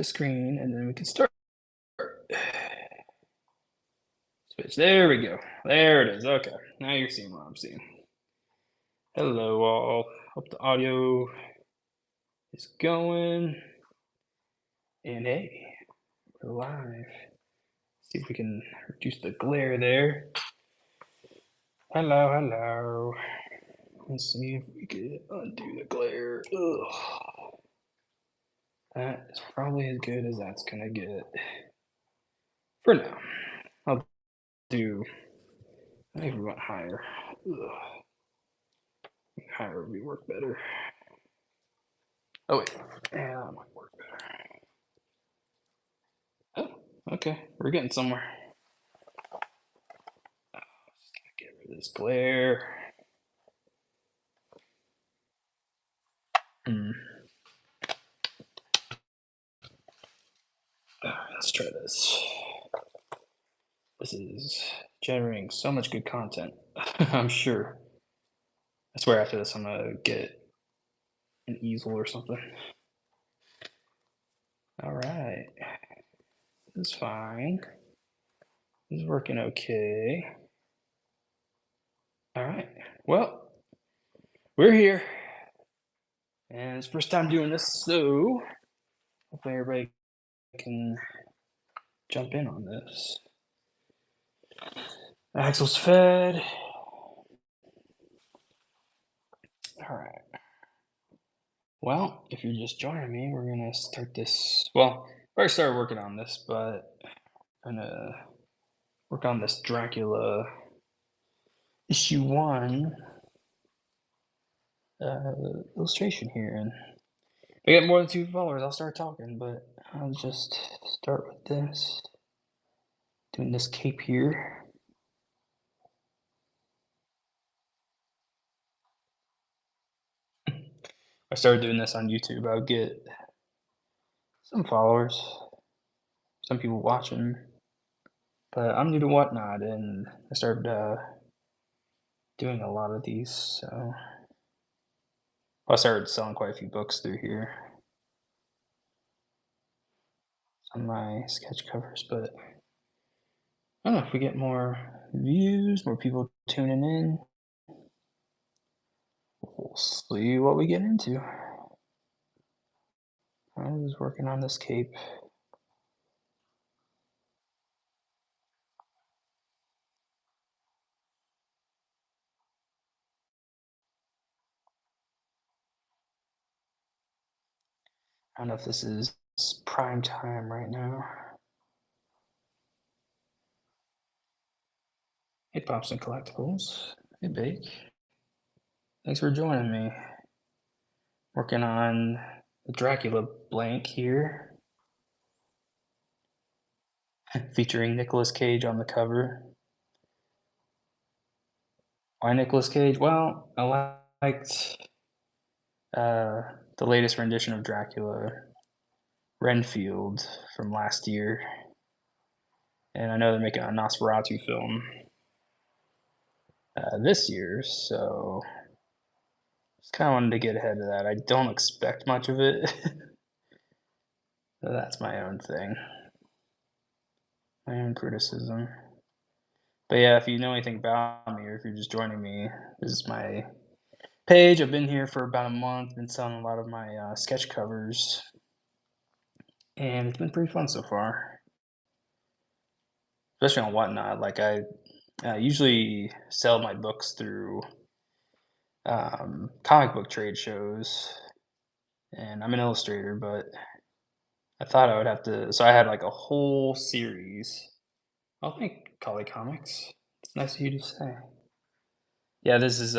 the screen, and then we can start. Switch. There we go. There it is. Okay. Now you're seeing what I'm seeing. Hello, all. Hope the audio is going. And hey, we're live. See if we can reduce the glare there. Hello, hello. Let's see if we can undo the glare. Ugh. That is probably as good as that's gonna get for now. I'll do. Maybe we went higher. Ugh. Higher would work better. Oh wait, yeah, that might work better. Oh, okay, we're getting somewhere. Just gotta get rid of this glare. Let's try this. This is generating so much good content. I'm sure. I swear after this I'm gonna get an easel or something. All right. This is fine. This is working okay. All right. Well, we're here. And it's first time doing this, so hopefully everybody can jump in on this. Axel's fed. All right. Well, if you're just joining me, we're gonna start this. Well, I already started working on this, but I'm gonna work on this Dracula issue 1 illustration here. And if I get more than 2 followers, I'll start talking. But I'll just start with this. Doing this cape here. I started doing this on YouTube. I would get some followers, some people watching, but I'm new to Whatnot, and I started doing a lot of these. So I started selling quite a few books through here, on my sketch covers. But I don't know if we get more views, more people tuning in. We'll see what we get into. I was working on this cape. I don't know if this is prime time right now. Hey, Pops and Collectibles. Hey, Bake. Thanks for joining me. Working on the Dracula blank here, featuring Nicolas Cage on the cover. Why Nicolas Cage? Well, I liked the latest rendition of Dracula, Renfield, from last year. And I know they're making a Nosferatu film this year, so just kind of wanted to get ahead of that. I don't expect much of it. That's my own thing, my own criticism. But yeah, if you know anything about me, or if you're just joining me, this is my page. I've been here for about a month, been selling a lot of my sketch covers, and it's been pretty fun so far, especially on Whatnot. Like I usually sell my books through comic book trade shows, and I'm an illustrator, but I thought I would have to. So I had like a whole series. Oh, thank Collie Comics. It's nice of you to say. Yeah, this is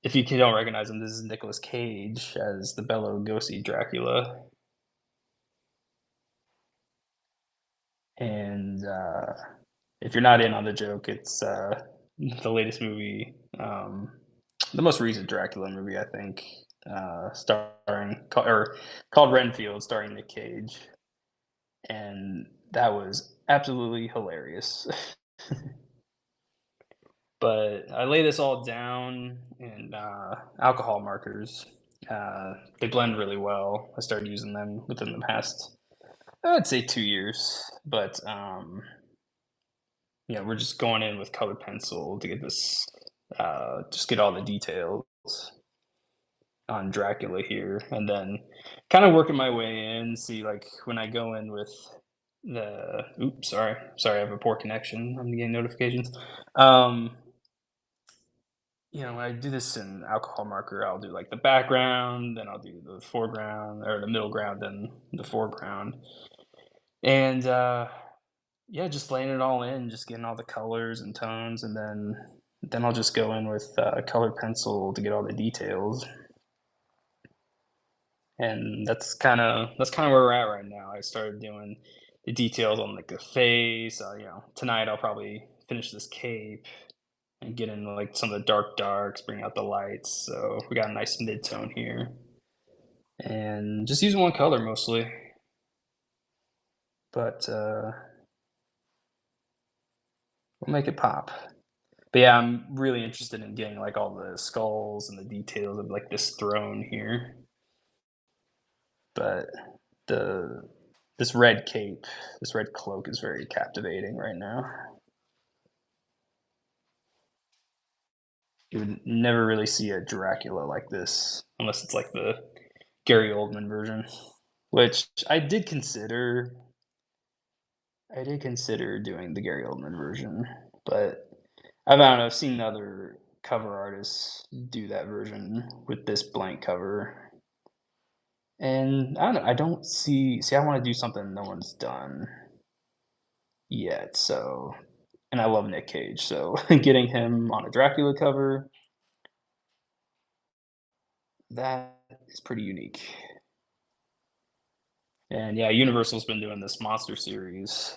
if you don't recognize him, this is Nicolas Cage as the Bela Lugosi Dracula. And if you're not in on the joke, it's the latest movie, the most recent Dracula movie, I think, called Renfield, starring Nick Cage, and that was absolutely hilarious. But I lay this all down in alcohol markers, They blend really well. I started using them within the past, I'd say 2 years, but, we're just going in with colored pencil to get this, just get all the details on Dracula here, and then kind of working my way in. See, like when I go in with the, oops, sorry, I have a poor connection. I'm getting notifications. Um, when I do this in alcohol marker, I'll do like the background, then I'll do the foreground or the middle ground, then the foreground, and yeah, just laying it all in, just getting all the colors and tones, and then I'll just go in with colored pencil to get all the details. And that's kind of where we're at right now. I started doing the details on like the face. Tonight I'll probably finish this cape and get into like some of the dark darks, bring out the lights. So we got a nice mid tone here, and just using one color mostly. But we'll make it pop. But yeah, I'm really interested in getting like all the skulls and the details of like this throne here. But the this red cape, this red cloak is very captivating right now. You would never really see a Dracula like this unless it's like the Gary Oldman version, which I did consider doing the Gary Oldman version, but I don't know. I've seen other cover artists do that version with this blank cover, and I don't know. I don't see. I want to do something no one's done yet. So, and I love Nick Cage, so getting him on a Dracula cover, that is pretty unique. And yeah, Universal's been doing this monster series.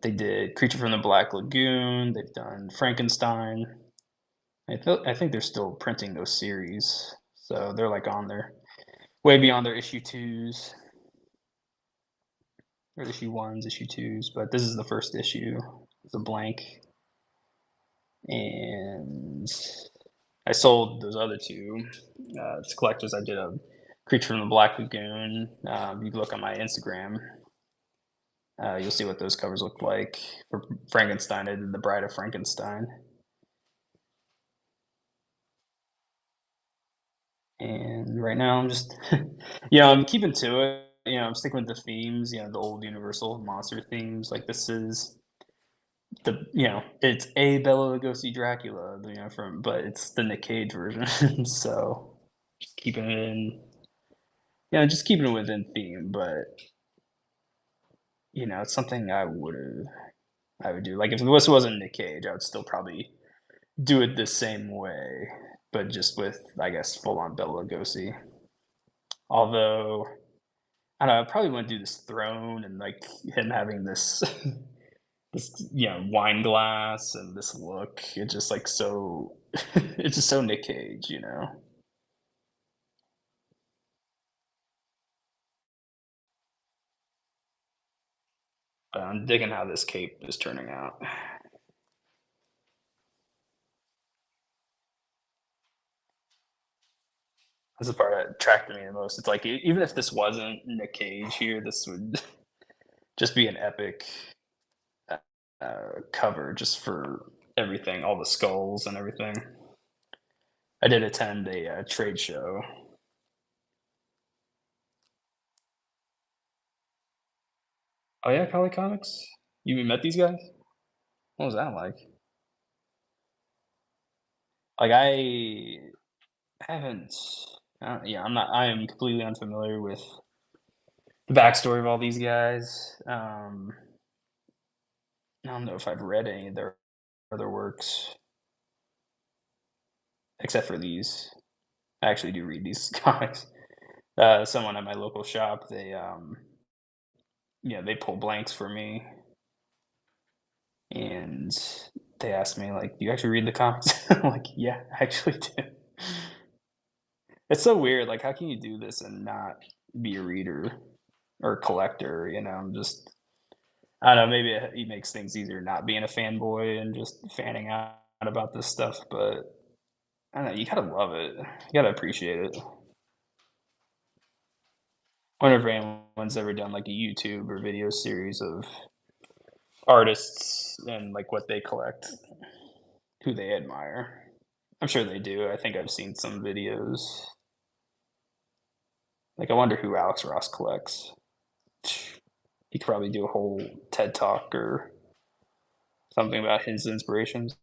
They did Creature from the Black Lagoon. They've done Frankenstein. I think they're still printing those series, so they're like on their way beyond their issue twos or issue ones, issue twos. But this is the first issue. It's a blank, and I sold those other two to collectors. I did a Creature from the Black Lagoon. You can look on my Instagram. You'll see what those covers look like. For Frankenstein, I did the Bride of Frankenstein. And right now I'm just, I'm keeping to it. I'm sticking with the themes, the old Universal monster themes. Like this is it's a Bela Lugosi Dracula, but it's the Nick Cage version. So just keeping it in, just keeping it within theme. But it's something I would do. Like if this wasn't Nick Cage, I would still probably do it the same way, but just with, I guess, full on Bela Lugosi. Although I don't know, I probably wouldn't do this throne and like him having this this wine glass and this look. It's just like so it's just so Nick Cage. But I'm digging how this cape is turning out. That's the part that attracted me the most. It's like even if this wasn't Nick Cage here, this would just be an epic cover just for everything, all the skulls and everything. I did attend a trade show. Oh yeah, Kali Comics. You met these guys? What was that like? Like I haven't. Yeah, I'm not. I am completely unfamiliar with the backstory of all these guys. I don't know if I've read any of their other works except for these. I actually do read these comics. Someone at my local shop, they pull blanks for me, and they asked me like, "Do you actually read the comics?" I'm like, "Yeah, I actually do." It's so weird. Like, how can you do this and not be a reader or a collector? I'm just, I don't know. Maybe it makes things easier not being a fanboy and just fanning out about this stuff. But I don't know, you gotta love it. You gotta appreciate it. Wonder if anyone's ever done, like, a YouTube or video series of artists and, like, what they collect, who they admire. I'm sure they do. I think I've seen some videos. Like, I wonder who Alex Ross collects. He could probably do a whole TED Talk or something about his inspirations.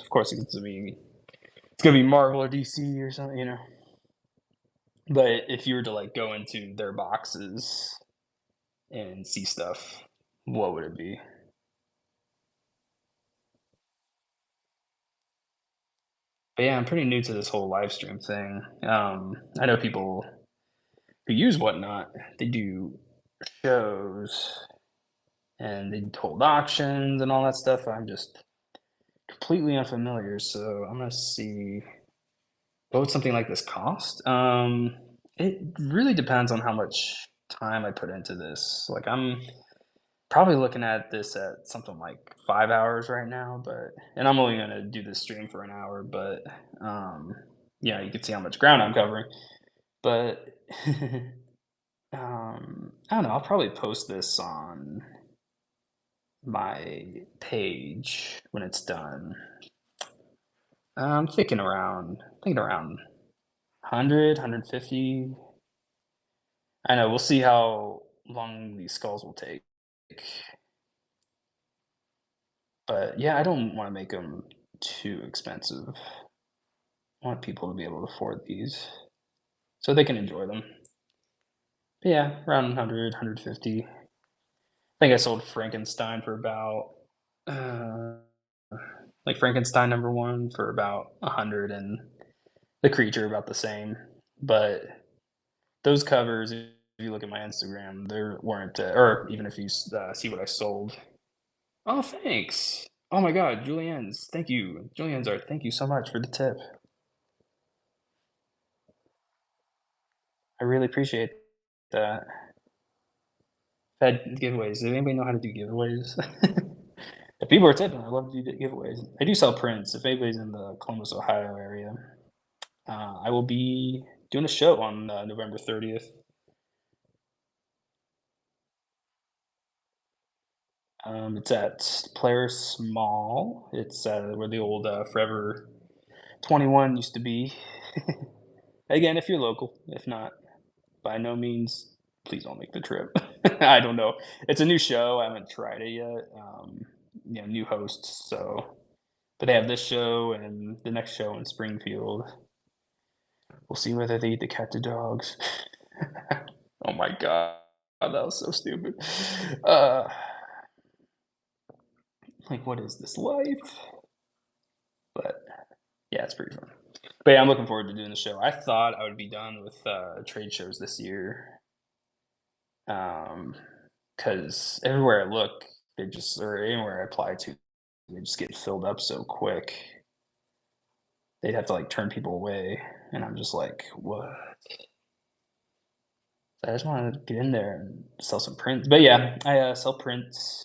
Of course, it's gonna be Marvel or DC or something, you know. But if you were to like go into their boxes and see stuff, what would it be? But yeah, I'm pretty new to this whole live stream thing. I know people who use Whatnot. They do shows and they hold auctions and all that stuff. I'm just completely unfamiliar, so I'm gonna see what would something like this cost. It really depends on how much time I put into this. Like I'm probably looking at this at something like 5 hours right now, but and I'm only gonna do this stream for an hour, but um, yeah, you can see how much ground I'm covering. But I don't know. I'll probably post this on my page when it's done. I'm thinking around 100, 150. I know. We'll see how long these skulls will take. But yeah, I don't want to make them too expensive. I want people to be able to afford these so they can enjoy them. But yeah, around 100, 150. I think I sold Frankenstein for about, uh, like Frankenstein number one for about 100 and the creature about the same. But those covers, if you look at my Instagram, there weren't, or even if you see what I sold. Oh, thanks. Oh my God, Julienne's. Thank you. Julienne's art. Thank you so much for the tip. I really appreciate that. Had giveaways. Does anybody know how to do giveaways? If people are tipping, I love to do giveaways. I do sell prints. If anybody's in the Columbus, Ohio area, I will be doing a show on November 30th. It's at Players Mall. It's where the old Forever 21 used to be. Again, if you're local. If not, by no means, please don't make the trip. I don't know. It's a new show. I haven't tried it yet. New hosts. So, but they have this show and the next show in Springfield. We'll see whether they eat the cat to dogs. Oh my god, that was so stupid. Uh, like, what is this life? But yeah, it's pretty fun. But yeah, I'm looking forward to doing the show. I thought I would be done with trade shows this year, because everywhere I look, they just or anywhere I apply to, they just get filled up so quick. They'd have to like turn people away, and I'm just like, what? I just want to get in there and sell some prints. But yeah, I sell prints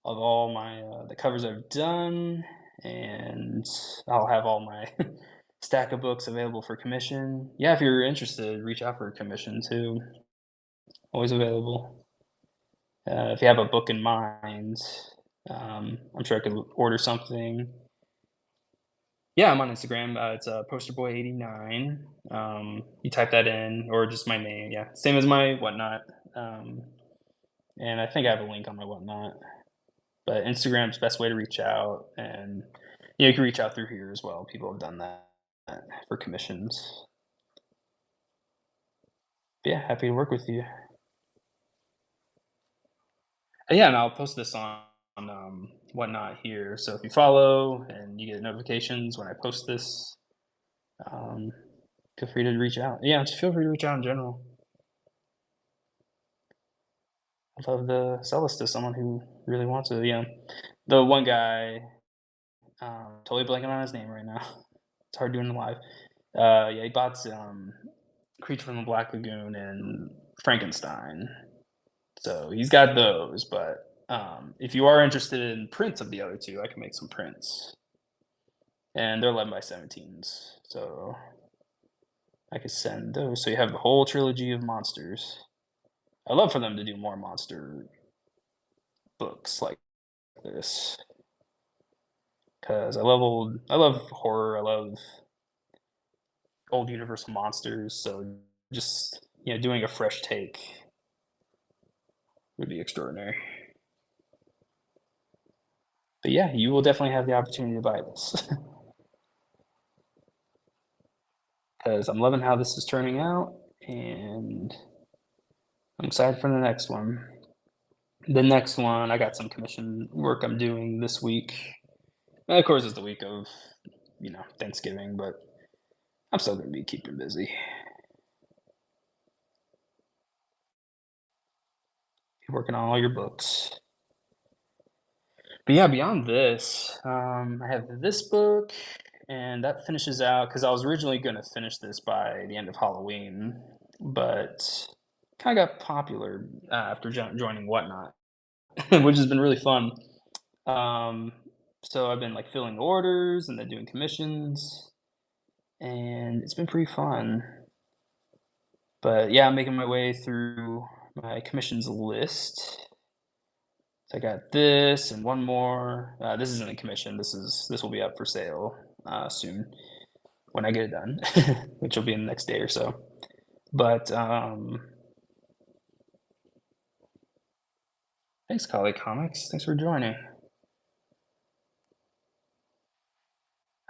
of all my the covers I've done, and I'll have all my stack of books available for commission. Yeah, if you're interested, reach out for a commission too. Always available. If you have a book in mind, I'm sure I could order something. Yeah, I'm on Instagram. It's posterboy89. You type that in, or just my name. Yeah, same as my whatnot. Um, and I think I have a link on my whatnot. But Instagram's the best way to reach out, and you can reach out through here as well. People have done that for commissions. But yeah, happy to work with you. Yeah, and I'll post this on whatnot here. So if you follow and you get notifications when I post this, um, feel free to reach out. Yeah, just feel free to reach out in general. I'd love to sell this to someone who really wants it. Yeah, the one guy, totally blanking on his name right now. It's hard doing it live. Yeah, he bought Creature from the Black Lagoon and Frankenstein. So he's got those, but if you are interested in prints of the other two, I can make some prints. and they're 11 by 17s. So I could send those. So you have the whole trilogy of monsters. I love for them to do more monster books like this because I love horror. I love old Universal monsters. So just doing a fresh take would be extraordinary. But yeah, you will definitely have the opportunity to buy this because I'm loving how this is turning out, and I'm excited for the next one. The next one, I got some commission work I'm doing this week. And of course, it's the week of, Thanksgiving, but I'm still gonna be keeping busy. Working on all your books. But yeah, beyond this, I have this book, and that finishes out because I was originally gonna finish this by the end of Halloween, but kind of got popular after joining Whatnot, which has been really fun. Um, so I've been like filling orders and then doing commissions, and it's been pretty fun. But yeah, I'm making my way through my commissions list. So I got this and one more. This isn't a commission. This will be up for sale soon when I get it done, which will be in the next day or so. But thanks, Colleague Comics. Thanks for joining.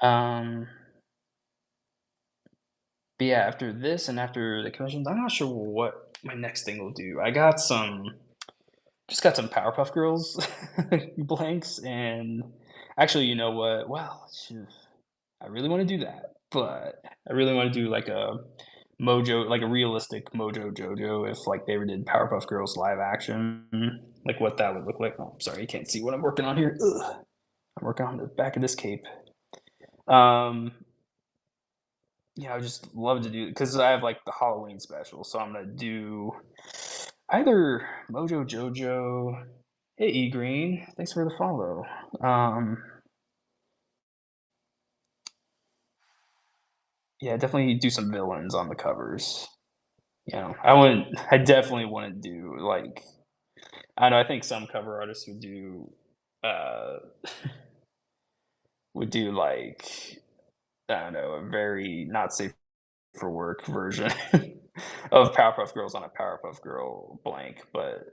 Um, but yeah, after this and after the commissions, I'm not sure what my next thing will do. Just got some Powerpuff Girls blanks, and actually, you know what? Well, shoot, I really want to do that, but I really want to do like a like a realistic Mojo Jojo if like they ever did Powerpuff Girls live action, like what that would look like. Oh, I'm sorry, you can't see what I'm working on here. Ugh. I'm working on the back of this cape. Um, yeah, I would just love to do because I have like the Halloween special, so I'm gonna do either Mojo Jojo. Hey, E Green, thanks for the follow. Um, yeah, definitely do some villains on the covers. I definitely wouldn't do like I don't know. I think some cover artists uh would do like I don't know a very not safe for work version of Powerpuff Girls on a Powerpuff Girl blank, but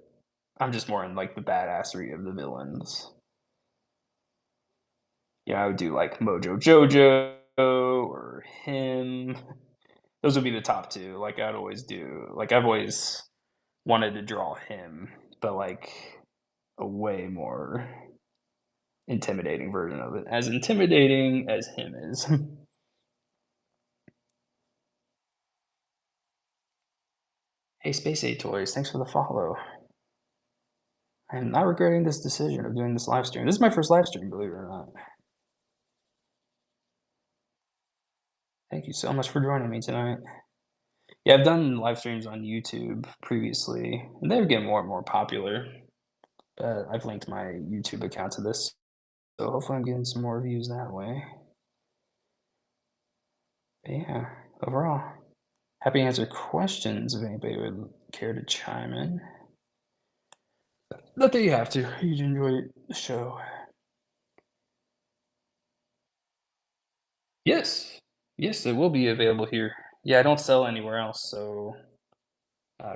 I'm just more in like the badassery of the villains. Yeah, I would do like Mojo Jojo or him. Those would be the top two. Like I'd always do. Like I've always wanted to draw him, but like a way more intimidating version of it. As intimidating as him is. Hey, Space Aid Toys, thanks for the follow. I'm not regretting this decision of doing this live stream. This is my first live stream, believe it or not. Thank you so much for joining me tonight. Yeah, I've done live streams on YouTube previously, and they're getting more and more popular. But I've linked my YouTube account to this, so hopefully I'm getting some more views that way. But yeah, overall, happy to answer questions if anybody would care to chime in. Not that you have to. You'd enjoy the show. Yes. Yes, it will be available here. Yeah, I don't sell anywhere else, so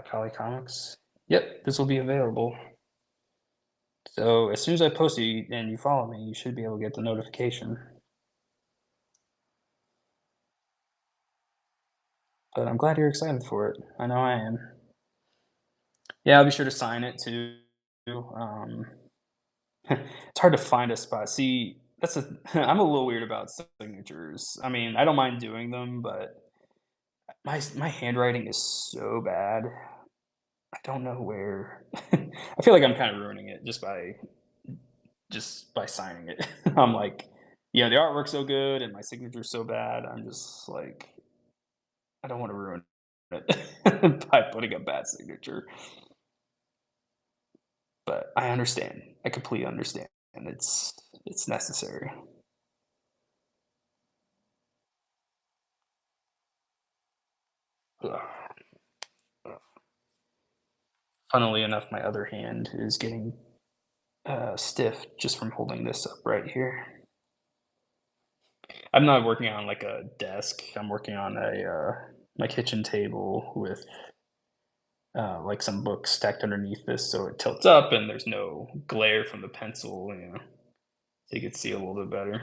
Kali Comics. Yep, this will be available. So as soon as I post it and you follow me, you should be able to get the notification. But I'm glad you're excited for it. I know I am. Yeah, I'll be sure to sign it too. Um, it's hard to find a spot. See, that's a I'm a little weird about signatures. I mean, I don't mind doing them, but my handwriting is so bad. I don't know where. I feel like I'm kind of ruining it just by signing it. I'm like, the artwork's so good and my signature's so bad. I'm just like, I don't want to ruin it by putting a bad signature. But I understand. I completely understand, and it's necessary. Ugh. Funnily enough, my other hand is getting stiff just from holding this up right here. I'm not working on like a desk. I'm working on a my kitchen table with like some books stacked underneath this, so it tilts up and there's no glare from the pencil. So you can see a little bit better.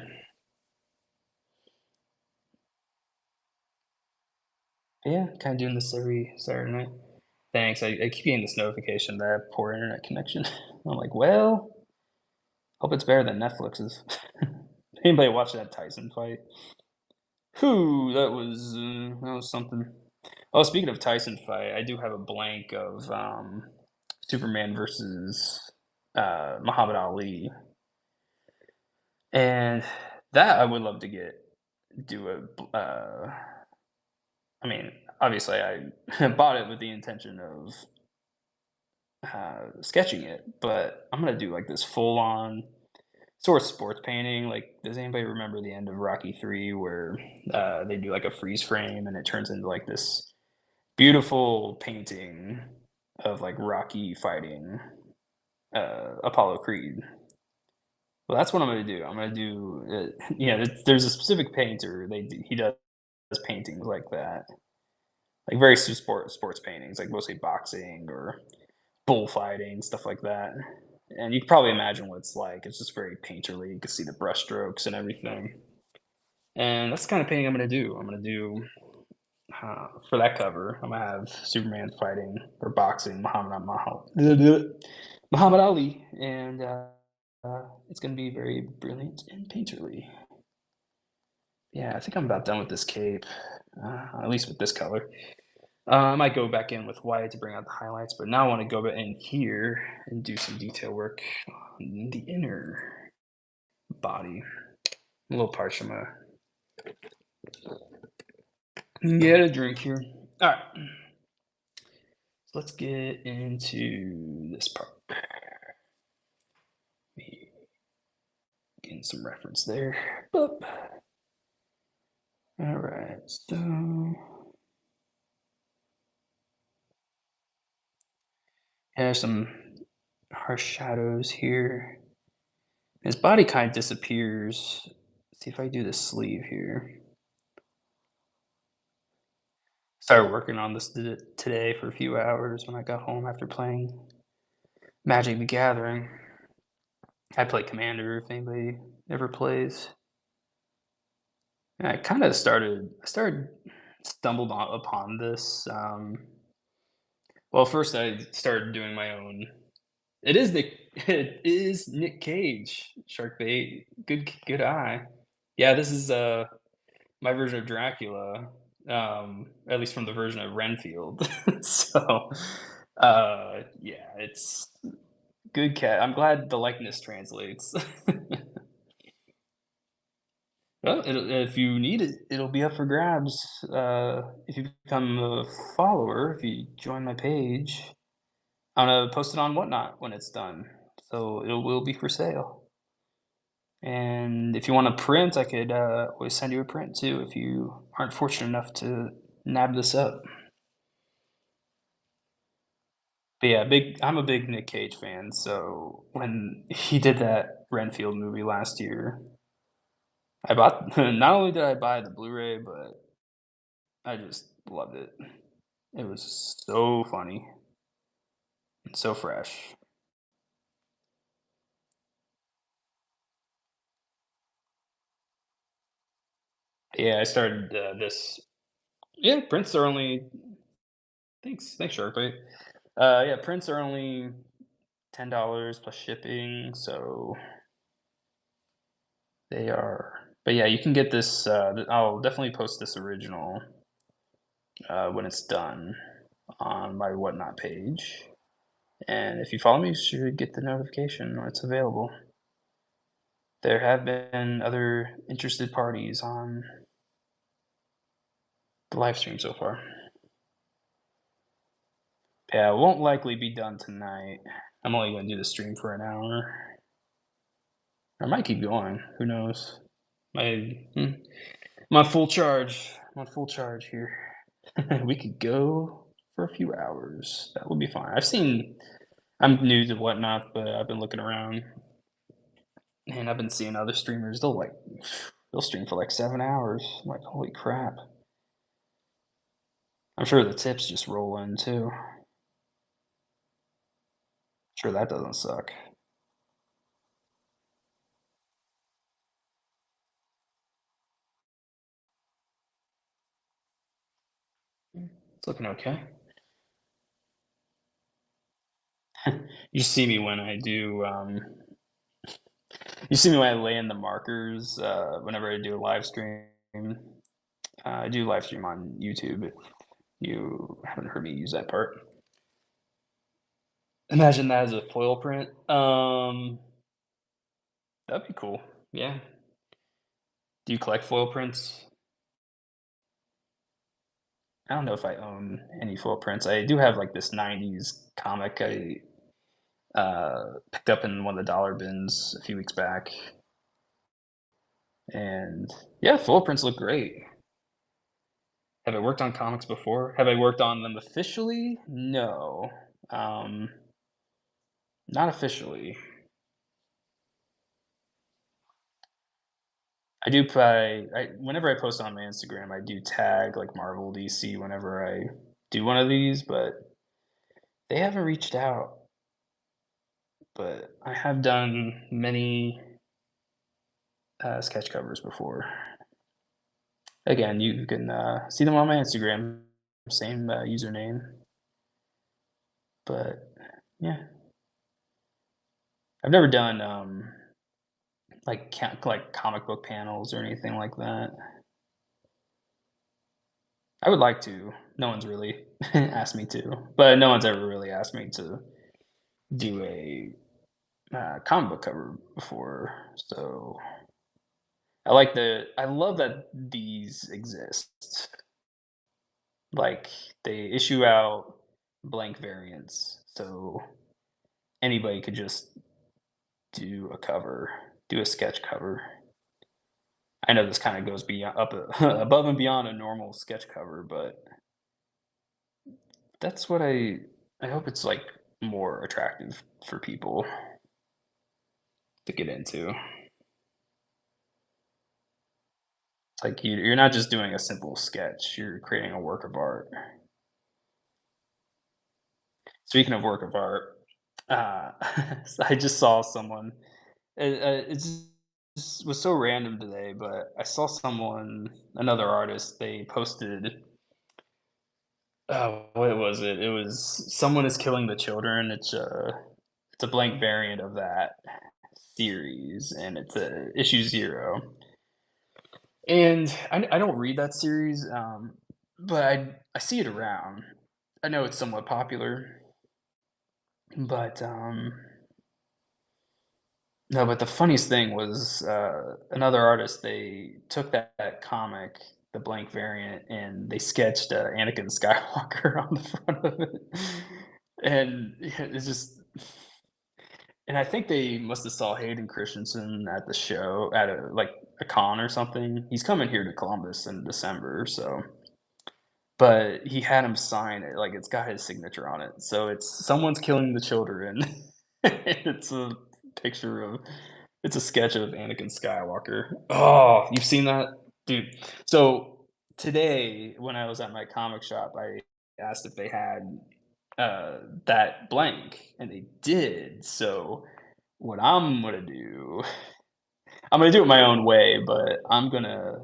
Yeah, kind of doing this every Saturday night. Thanks. I keep getting this notification that I have poor internet connection. I'm like, well, hope it's better than Netflix's. Anybody watch that Tyson fight? Whew, that was something. Oh, speaking of Tyson fight, I do have a blank of Superman versus Muhammad Ali, and that I would love to get do I mean, obviously, I bought it with the intention of sketching it, but I'm gonna do like this full on sort of sports painting. Like, does anybody remember the end of Rocky 3 where they do like a freeze frame and it turns into like this beautiful painting of like Rocky fighting Apollo Creed? Well, that's what I'm gonna do. I'm gonna do, yeah. There's a specific painter. He does paintings like that, like very sports paintings, like mostly boxing or bullfighting, stuff like that. And you can probably imagine what it's like. It's just very painterly. You can see the brushstrokes and everything. And that's the kind of painting I'm gonna do. I'm gonna do for that cover. I'm gonna have Superman fighting or boxing Muhammad Ali, and it's gonna be very brilliant and painterly. Yeah, I think I'm about done with this cape, at least with this color. I might go back in with white to bring out the highlights, but now I want to go back in here and do some detail work on the inner body. A little parched. I'm gonna get a drink here. All right, so let's get into this part. Getting some reference there. Boop. All right, so there's some harsh shadows here. His body kind of disappears. Let's see if I do the sleeve here. Started working on this today for a few hours when I got home after playing Magic the Gathering. I play Commander if anybody ever plays. And I started stumbled upon this. Well, first I started doing my own. It is Nick. It is Nick Cage. Shark bait. Good eye. Yeah, this is my version of Dracula. At least from the version of Renfield. So, yeah, it's good cat. I'm glad the likeness translates. Well, if you need it, it'll be up for grabs. If you become a follower, if you join my page, I'm gonna post it on Whatnot when it's done, so it will be for sale. And if you want a print, I could always send you a print too if you aren't fortunate enough to nab this up. But yeah, I'm a big Nick Cage fan, so when he did that Renfield movie last year, I bought not only did I buy the Blu-ray, but I just loved it. It was so funny and so fresh. Yeah, I started this. Yeah, prints are only thanks, Sharpie. Yeah, prints are only $10 plus shipping, so they are. But yeah, you can get this. I'll definitely post this original when it's done on my Whatnot page. And if you follow me, you should get the notification when it's available. There have been other interested parties on the live stream so far. Yeah, it won't likely be done tonight. I'm only going to do the stream for an hour. I might keep going. Who knows? My, hmm, I'm on full charge. I'm on full charge here. We could go for a few hours. That would be fine. I'm new to Whatnot, but I've been looking around and I've been seeing other streamers. They'll stream for like 7 hours. I'm like, holy crap. I'm sure the tips just roll in too. Sure that doesn't suck. It's looking okay. You see me when I do you see me when I lay in the markers whenever I do a live stream. I do live stream on YouTube if you haven't heard me use that part. Imagine that as a foil print. That'd be cool. Yeah. Do you collect foil prints? I don't know if I own any foil prints. I do have like this 90s comic I picked up in one of the dollar bins a few weeks back. And yeah, foil prints look great. Have I worked on comics before? Have I worked on them officially? No. Um, Not officially. Whenever I post on my Instagram, I do tag like Marvel, DC whenever I do one of these, but they haven't reached out. But I have done many sketch covers before. Again, you can see them on my Instagram, same username. But yeah, I've never done like comic book panels or anything like that. I would like to. No one's really asked me to, but no one's ever really asked me to do a comic book cover before. So I love that these exist. Like they issue out blank variants, so anybody could just do a cover, do a sketch cover. I know this kind of goes beyond above and beyond a normal sketch cover, but that's what I hope it's like more attractive for people to get into. It's like you're not just doing a simple sketch; you're creating a work of art. Speaking of work of art, uh, I just saw someone. It just was so random today, but I saw someone, another artist. They posted. What was it? It was someone is killing the children. It's a blank variant of that series, and it's a issue 0. And I don't read that series, but I see it around. I know it's somewhat popular, but no. But the funniest thing was another artist. They took that comic, the blank variant, and they sketched Anakin Skywalker on the front of it, and yeah, it's just. And I think they must have saw Hayden Christensen at the show at a con or something. He's coming here to Columbus in December, so but he had him sign it, like, it's got his signature on it. So it's someone's killing the children. It's a picture of it's a sketch of Anakin Skywalker. Oh, you've seen that? Dude, so today when I was at my comic shop, I asked if they had, that blank, and they did. So what I'm gonna do it my own way, but I'm gonna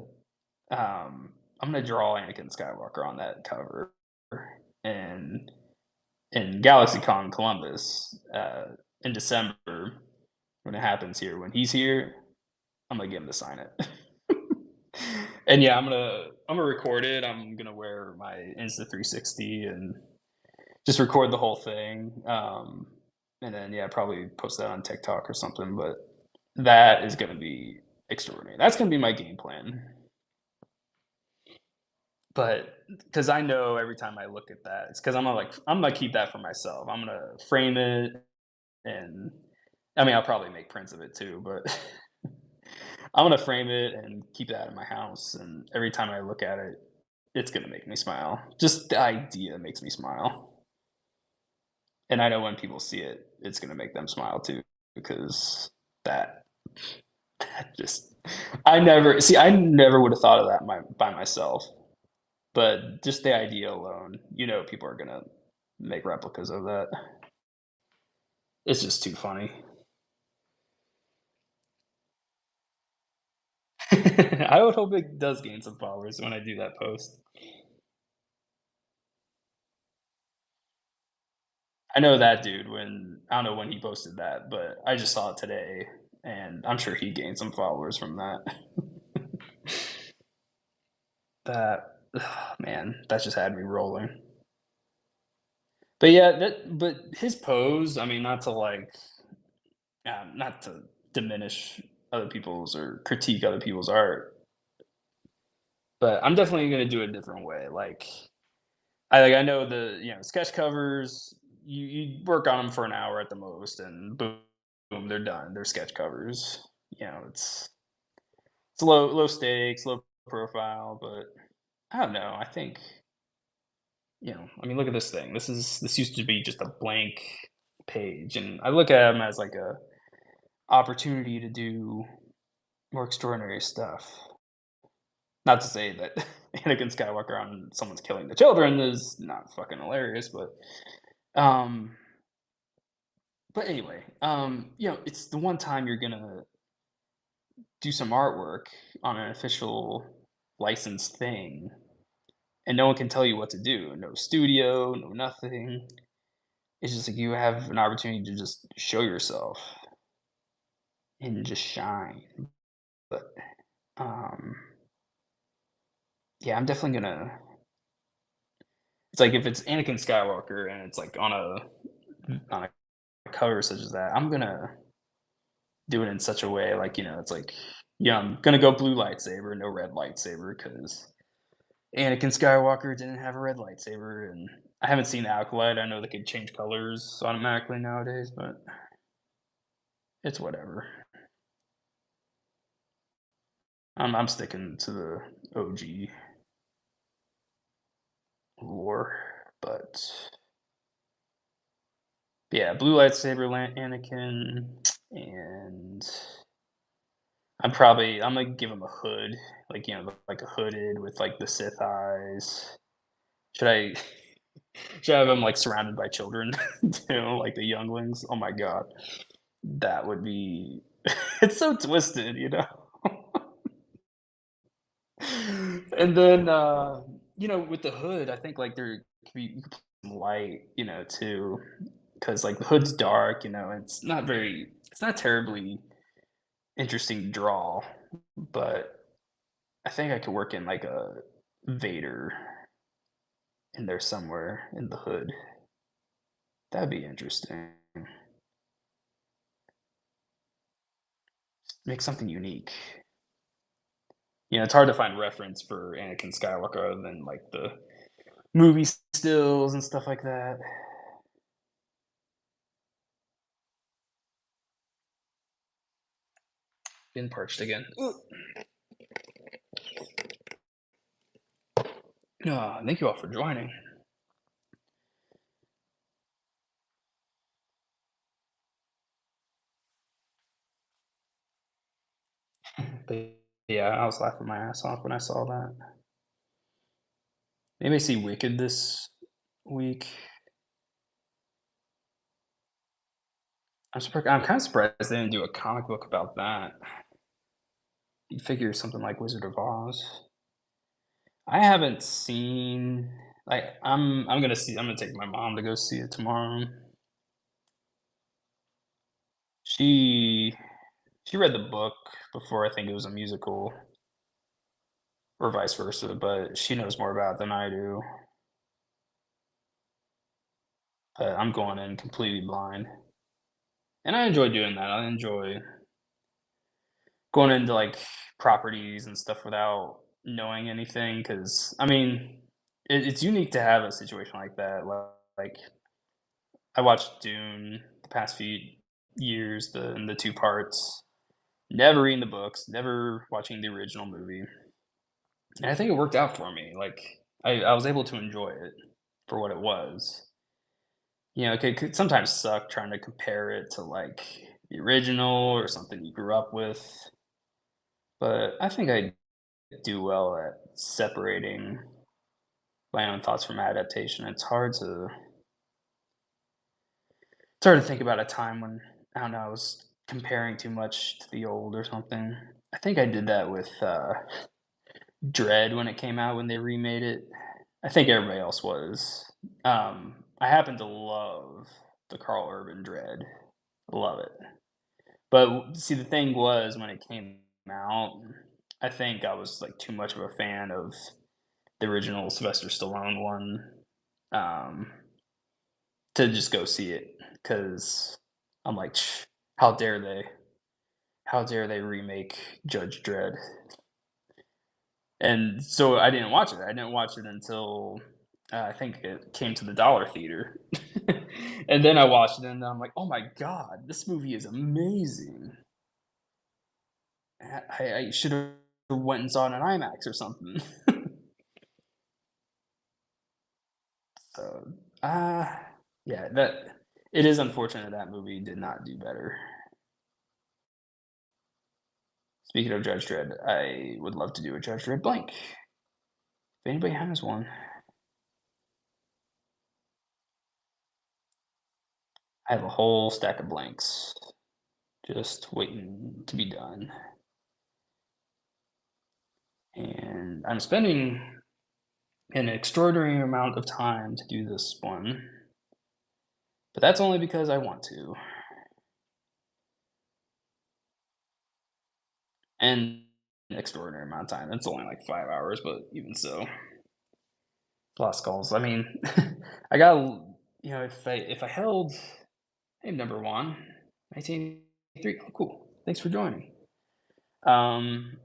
draw Anakin Skywalker on that cover, and in GalaxyCon Columbus in December when it happens here. When he's here, I'm gonna get him to sign it. And yeah, I'm gonna record it. I'm gonna wear my Insta 360 and just record the whole thing. And then yeah, probably post that on TikTok or something. But that is gonna be extraordinary. That's gonna be my game plan. But because I know every time I look at that, it's because I'm gonna keep that for myself. I'm gonna frame it, and I mean I'll probably make prints of it too, but I'm gonna frame it and keep that in my house. And every time I look at it, it's gonna make me smile. Just the idea makes me smile. And I know when people see it, it's gonna make them smile too, because that that just I never would have thought of that by myself, but just the idea alone, people are gonna make replicas of that. It's just too funny. I would hope it does gain some followers when I do that post. I know that dude when I don't know when he posted that, but I just saw it today, and I'm sure he gained some followers from that. That man, that just had me rolling. But yeah, but his pose, I mean, not to diminish other people's or critique other people's art, but I'm definitely gonna do it a different way. I know sketch covers. You work on them for an hour at the most, and boom, they're done. They're sketch covers. It's low stakes, low profile, but I don't know. I think I mean, look at this thing. This used to be just a blank page, and I look at them as like a opportunity to do more extraordinary stuff. Not to say that Anakin Skywalker on someone's killing the children is not fucking hilarious, um, but anyway, it's the one time you're gonna do some artwork on an official licensed thing, and no one can tell you what to do. No studio, no nothing. It's just like you have an opportunity to just show yourself and just shine. But um, yeah, I'm definitely gonna. It's like if it's Anakin Skywalker and it's like on a cover such as that, I'm gonna do it in such a way like it's like I'm gonna go blue lightsaber, no red lightsaber, because Anakin Skywalker didn't have a red lightsaber, and I haven't seen Acolyte. I know they could change colors automatically nowadays, but it's whatever. I'm sticking to the OG lore, but yeah, blue lightsaber Anakin, and I'm gonna give him a hood, like like a hooded with like the Sith eyes. Should I should I have him like surrounded by children too, like the younglings? Oh my god, that would be. It's so twisted. And then with the hood, I think like you could put some light, too, because like the hood's dark, it's not terribly interesting to draw, but I think I could work in like a Vader in there somewhere in the hood. That'd be interesting. Make something unique. It's hard to find reference for Anakin Skywalker other than like the movie stills and stuff like that. Getting parched again. Thank you all for joining. But yeah, I was laughing my ass off when I saw that. Maybe see Wicked this week. I'm kind of surprised they didn't do a comic book about that. You'd figure something like Wizard of Oz. I haven't seen. I'm gonna see. I'm gonna take my mom to go see it tomorrow. She she read the book before I think it was a musical, or vice versa, but she knows more about it than I do. I'm going in completely blind, and I enjoy doing that. I enjoy going into like properties and stuff without knowing anything, because I mean, it's unique to have a situation like that. Like I watched Dune the past few years, in the two parts. Never reading the books, never watching the original movie, and I think it worked out for me. Like I was able to enjoy it for what it was. You know, it could sometimes suck trying to compare it to, like, the original or something you grew up with, but I think I do well at separating my own thoughts from adaptation. It's hard to think about a time when, I don't know, I was comparing too much to the old or something. I think I did that with, Dread when it came out when they remade it. I think everybody else was. I happen to love the Carl Urban Dread. Love it. But see, the thing was when it came out, I think I was like too much of a fan of the original Sylvester Stallone one um, to just go see it because I'm like, how dare they? How dare they remake Judge Dredd? And so I didn't watch it. I didn't watch it until I think it came to the dollar theater, and then I watched it, and I'm like, "Oh my god, this movie is amazing! I should have went and saw it in IMAX or something." So, uh, yeah, that it is unfortunate that movie did not do better. Speaking of Judge Dredd, I would love to do a Judge Dredd blank. If anybody has one, I have a whole stack of blanks just waiting to be done. And I'm spending an extraordinary amount of time to do this one, but that's only because I want to. And an extraordinary amount of time. It's only like 5 hours, but even so, lost calls. I mean, I got if I held hey number one, 1983. Oh, cool. Thanks for joining. Um,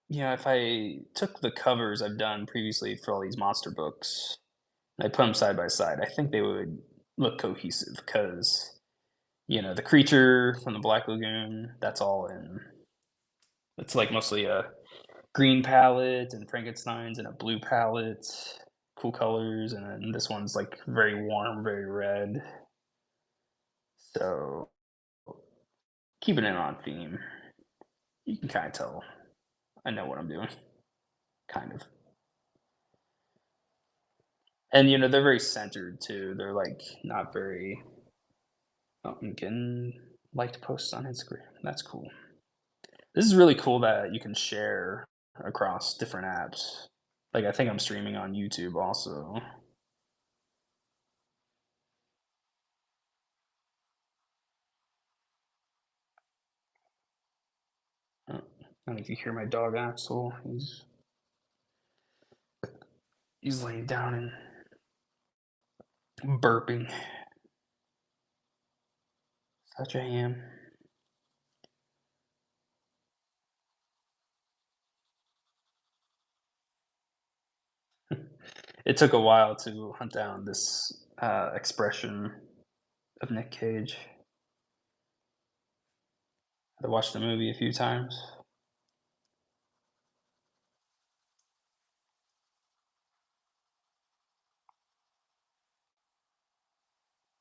if I took the covers I've done previously for all these monster books and I put them side by side, I think they would look cohesive because the creature from the Black Lagoon, that's all in it's like mostly a green palette and Frankenstein's in a blue palette, cool colors, and then this one's like very warm, very red. So keeping it on theme. You can kind of tell I know what I'm doing, kind of. And they're very centered too. They're like not very. Oh, I'm getting liked posts on Instagram. That's cool. This is really cool that you can share across different apps. Like, I think I'm streaming on YouTube also. I don't know if you hear my dog Axel. He's laying down and burping. Such a ham. It took a while to hunt down this expression of Nick Cage. I watched the movie a few times.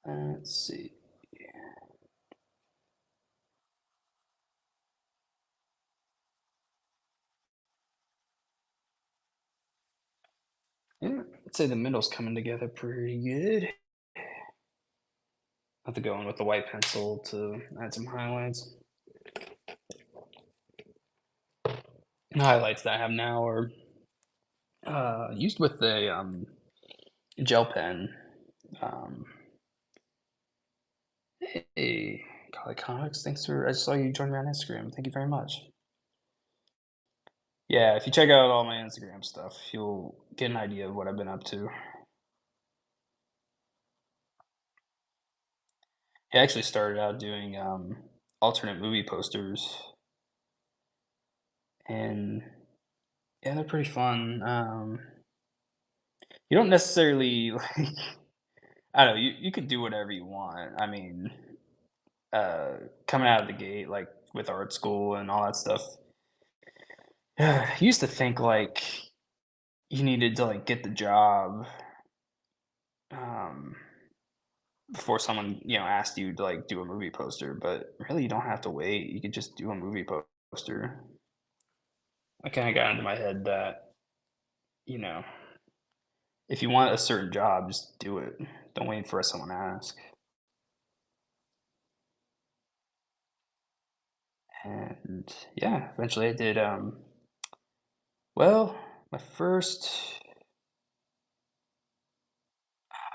Let's see. Yeah, I'd say the middle's coming together pretty good. I have to go in with the white pencil to add some highlights. The highlights that I have now are used with a gel pen. Um, hey, Collie Comics, thanks for. I saw you join me on Instagram. Thank you very much. Yeah, if you check out all my Instagram stuff, you'll get an idea of what I've been up to. I actually started out doing alternate movie posters, and yeah, they're pretty fun. You don't necessarily like. I don't know. You can do whatever you want. I mean, coming out of the gate, like with art school and all that stuff. I used to think like you needed to, like, get the job, um, before someone, asked you to, like, do a movie poster, but really you don't have to wait, you could just do a movie poster. I kinda got into my head that, you know, if you want a certain job, just do it. Don't wait for someone to ask. And, yeah, eventually I did, well, my first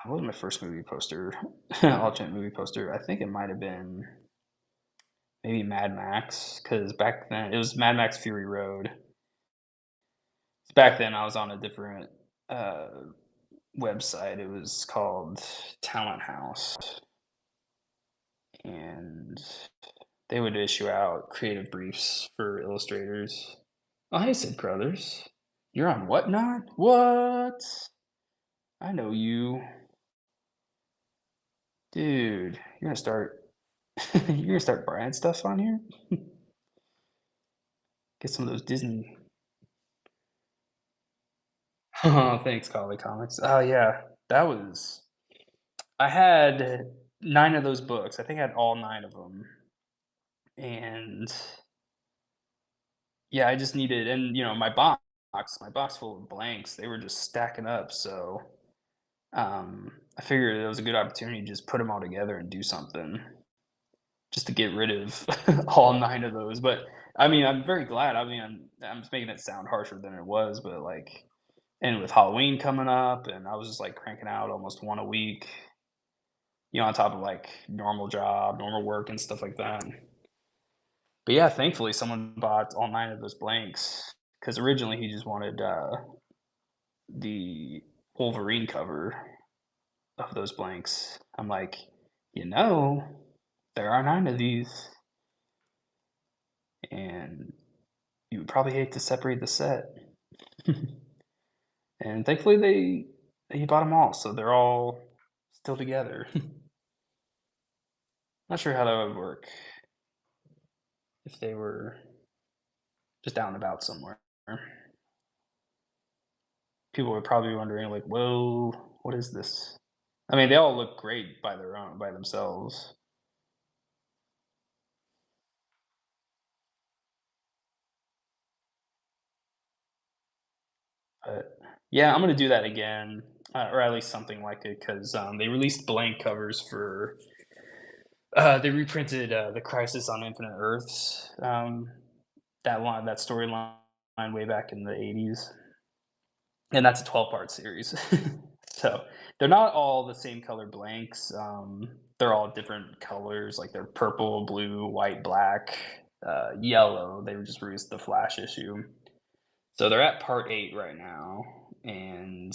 what was my first movie poster? Alternate movie poster, I think it might have been maybe Mad Max, because back then it was Mad Max Fury Road. Back then, I was on a different, uh, website, it was called Talent House, and they would issue out creative briefs for illustrators. "Oh, hey, Sid Crothers. You're on Whatnot? What? I know you. Dude, you're gonna start buying stuff on here? Get some of those Disney." Oh, thanks, Collie Comics. Oh, yeah. That was I had 9 of those books. I think I had all 9 of them, and, yeah, I just needed and, my box full of blanks, they were just stacking up, so, I figured it was a good opportunity to just put them all together and do something, just to get rid of all 9 of those, but, I mean, I'm very glad, I mean, I'm just making it sound harsher than it was, but, like and with Halloween coming up, and I was just, like, cranking out almost 1 a week, on top of, like, normal job, normal work, and stuff like that. But, yeah, thankfully, someone bought all 9 of those blanks, because originally he just wanted, the Wolverine cover of those blanks. I'm like, "You know, there are 9 of these, and you would probably hate to separate the set." And thankfully, he bought them all, so they're all still together. Not sure how that would work if they were just out and about somewhere. People were probably wondering, like, "Whoa, what is this?" I mean, they all look great by themselves, but yeah, I'm gonna do that again, or at least something like it, 'cause, they released blank covers for they reprinted, The Crisis on Infinite Earths, that storyline way back in the '80s, and that's a 12-part series. So, they're not all the same color blanks, they're all different colors, like, they're purple, blue, white, black, yellow, they were just released the Flash issue. So, they're at part 8 right now, and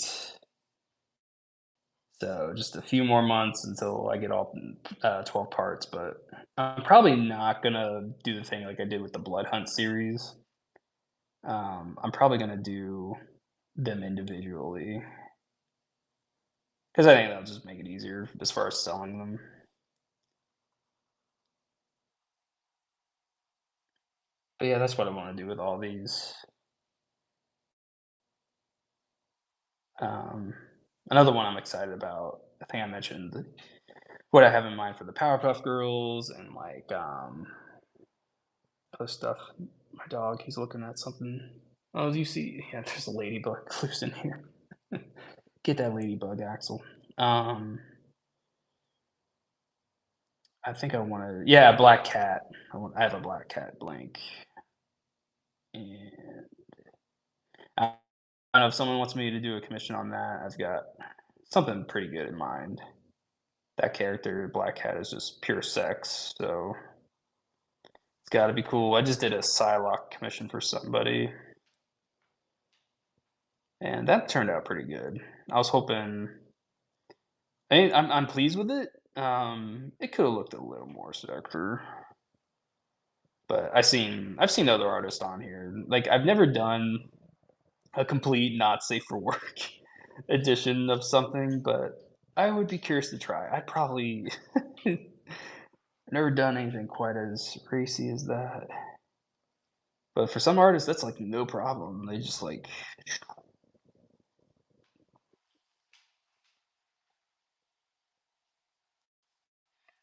so just a few more months until I get all, 12 parts, but I'm probably not gonna do the thing like I did with the Blood Hunt series. I'm probably gonna do them individually, because I think that'll just make it easier as far as selling them. But yeah, that's what I wanna do with all these. Um, Another one I'm excited about, I think I mentioned what I have in mind for the Powerpuff Girls and, like, other stuff. My dog, he's looking at something. Oh, do you see? Yeah, there's a ladybug loose in here. Get that ladybug, Axel. Um, I think I wanna yeah, black cat. I have a black cat blank, and I don't know if someone wants me to do a commission on that, I've got something pretty good in mind. That character, Black Cat, is just pure sex, so it's gotta be cool. I just did a Psylocke commission for somebody, and that turned out pretty good. I was hoping I'm pleased with it. It coulda looked a little more sexier, but I've seen other artists on here. Like, I've never done a complete not safe for work edition of something, but I would be curious to try. I'd probably never done anything quite as racy as that. But for some artists, that's, like, no problem. They just, like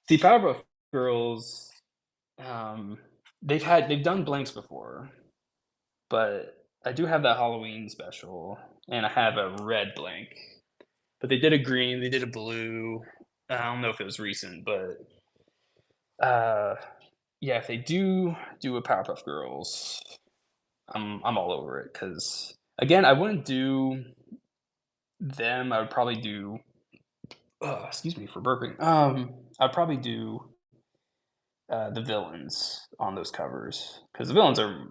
See, Powerpuff Girls, um, they've done blanks before, but I do have that Halloween special, and I have a red blank. But they did a green, they did a blue. I don't know if it was recent, but uh, yeah, if they do a Powerpuff Girls, I'm all over it. Cause again, I wouldn't do them. I would probably do. Excuse me for burping. I'd probably do the villains on those covers because the villains are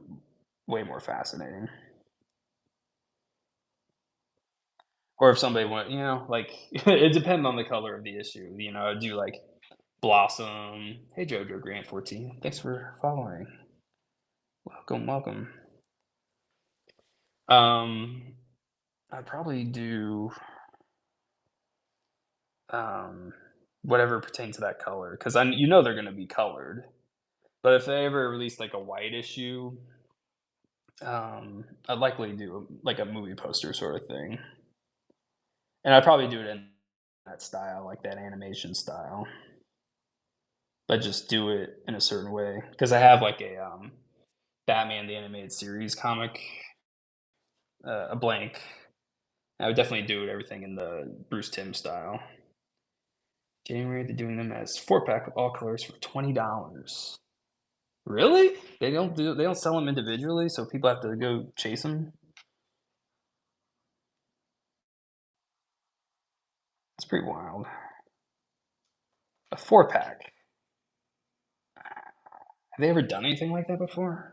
way more fascinating. Or if somebody want, like it depends on the color of the issue. I do like Blossom. Hey, Jojo Grant 14. Thanks for following. Welcome, welcome. Um, I'd probably do um whatever pertains to that color because they're going to be colored. But if they ever release like a white issue, I'd likely do like a movie poster sort of thing, and I'd probably do it in that style, like that animation style, but just do it in a certain way because I have like a Batman the Animated Series comic, a blank. I would definitely do everything in the Bruce Timm style. January, they're doing them as 4-pack with all colors for $20. Really? They don't sell them individually, so people have to go chase them? That's pretty wild. A 4-pack. Have they ever done anything like that before?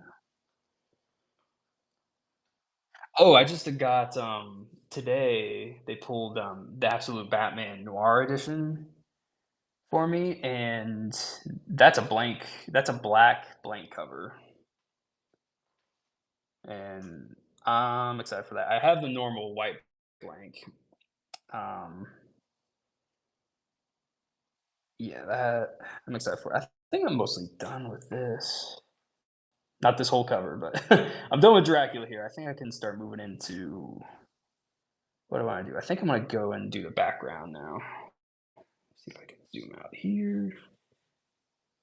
Oh, I just got, today, they pulled, the Absolute Batman Noir edition for me, and that's a black blank cover, and I'm excited for that. I have the normal white blank. Um, yeah, that I'm excited for. I think I'm mostly done with this. Not this whole cover, but I'm done with Dracula here. I think I can start moving into what do I wanna do? I think I'm gonna go and do the background now. See if I can zoom out here.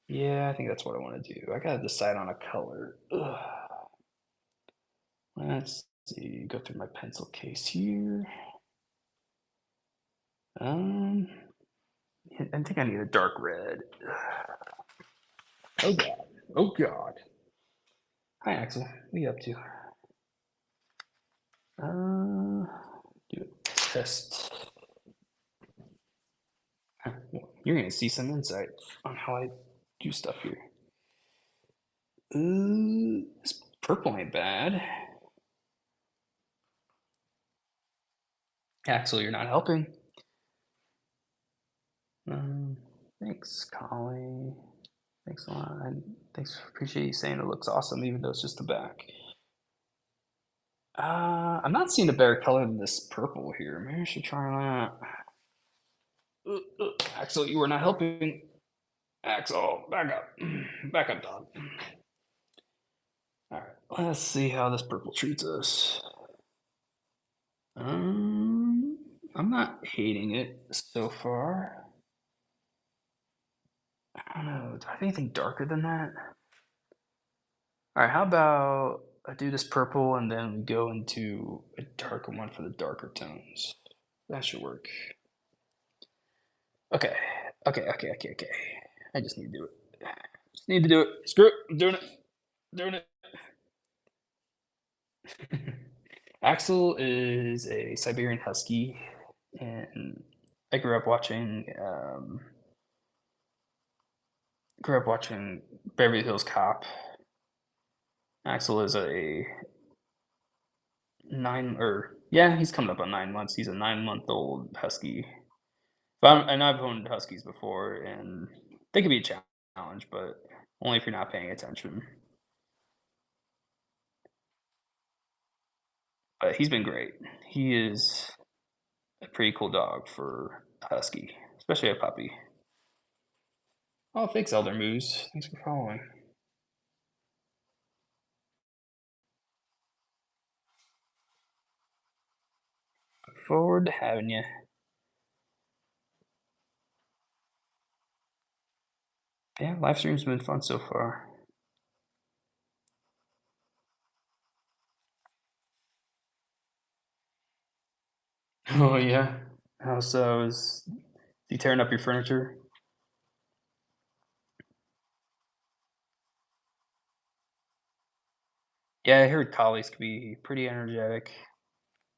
Yeah, I think that's what I wanna do. I gotta decide on a color. Ugh. Let's see, go through my pencil case here. Um, I think I need a dark red. Oh god. Oh god. Hi Axel, what are you up to? Do a test. You're gonna see some insight on how I do stuff here. This purple ain't bad. Axel, you're not helping. Um, Thanks, Collie. Thanks a lot. Thanks, appreciate you saying it looks awesome, even though it's just the back. I'm not seeing a better color than this purple here. Maybe I should try that. Axel, you are not helping. Axel, back up. Back up, dog. Alright, let's see how this purple treats us. Um, I'm not hating it so far. I don't know. Do I have anything darker than that? Alright, how about I do this purple and then we go into a darker one for the darker tones. That should work. Okay. Okay. I just need to do it. Just need to do it. Screw it. I'm doing it. Doing it. Axel is a Siberian Husky, and I grew up watching Beverly Hills Cop. Axel is a he's coming up on 9 months. He's a 9-month-old husky. And I've owned huskies before, and they can be a challenge, but only if you're not paying attention. But he's been great. He is a pretty cool dog for a husky, especially a puppy. Oh, thanks, Elder Moose. Thanks for following. Look forward to having you. Yeah, live stream's been fun so far. Oh, yeah? How so? Is he tearing up your furniture? Yeah, I heard colleagues could be pretty energetic.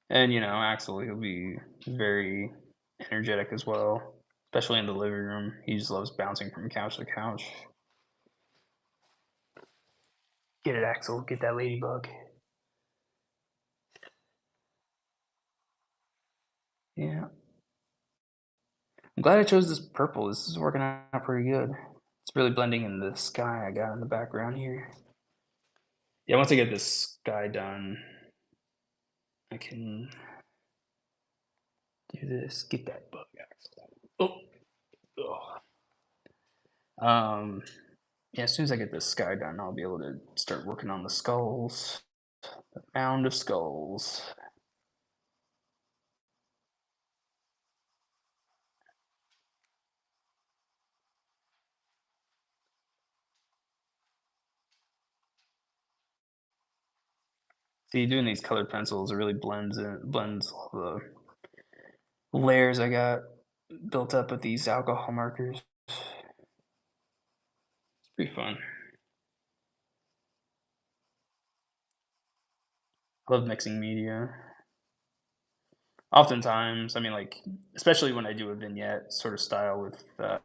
And, Axel, he'll be very energetic as well, especially in the living room. He just loves bouncing from couch to couch. Get it, Axel. Get that ladybug. Yeah. I'm glad I chose this purple. This is working out pretty good. It's really blending in the sky I got in the background here. Yeah, once I get this sky done, I can do this. Get that bug, Axel. Oh, yeah, as soon as I get this sky done, I'll be able to start working on the skulls. Mound of skulls. See, doing these colored pencils, it really blends all the layers I got built up with these alcohol markers. It's pretty fun. I love mixing media. Oftentimes, I mean, like, especially when I do a vignette sort of style with uh,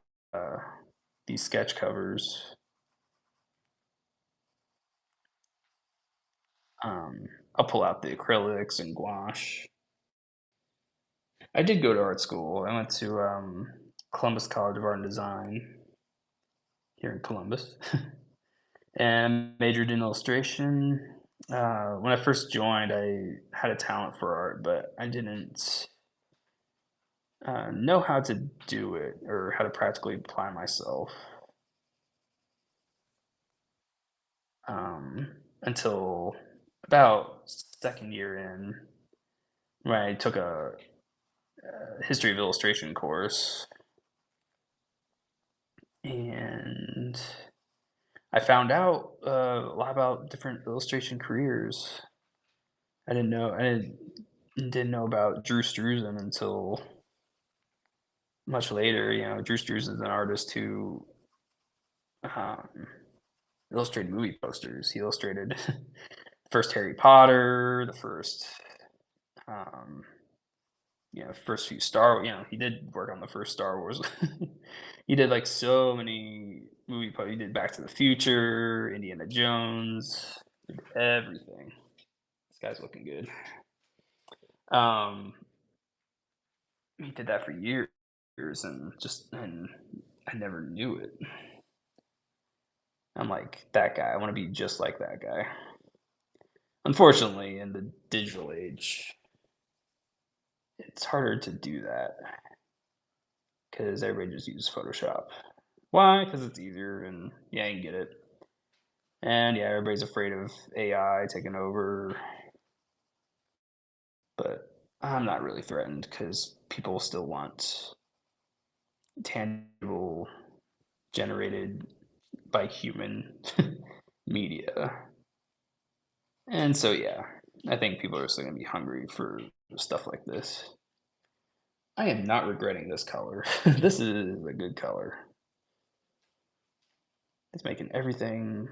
these sketch covers, I'll pull out the acrylics and gouache. I did go to art school. I went to Columbus College of Art and Design here in Columbus, and majored in illustration. When I first joined, I had a talent for art, but I didn't know how to do it or how to practically apply myself until about second year in, when I took a history of illustration course, and I found out a lot about different illustration careers. I didn't know about Drew Struzan until much later. Drew Struzan is an artist who um, illustrated movie posters. He illustrated the first Harry Potter, the um, first few he did work on the first Star Wars. He did like so many he did Back to the Future, Indiana Jones, did everything. This guy's looking good. Um, he did that for years, and I never knew it. I'm like that guy. I want to be just like that guy. Unfortunately, in the digital age, it's harder to do that because everybody just uses Photoshop. Why? Because it's easier, and yeah, you can get it. And yeah, everybody's afraid of AI taking over, but I'm not really threatened because people still want tangible, generated by human media. And so, yeah, I think people are still going to be hungry for stuff like this. I am not regretting this color. This is a good color. It's making everything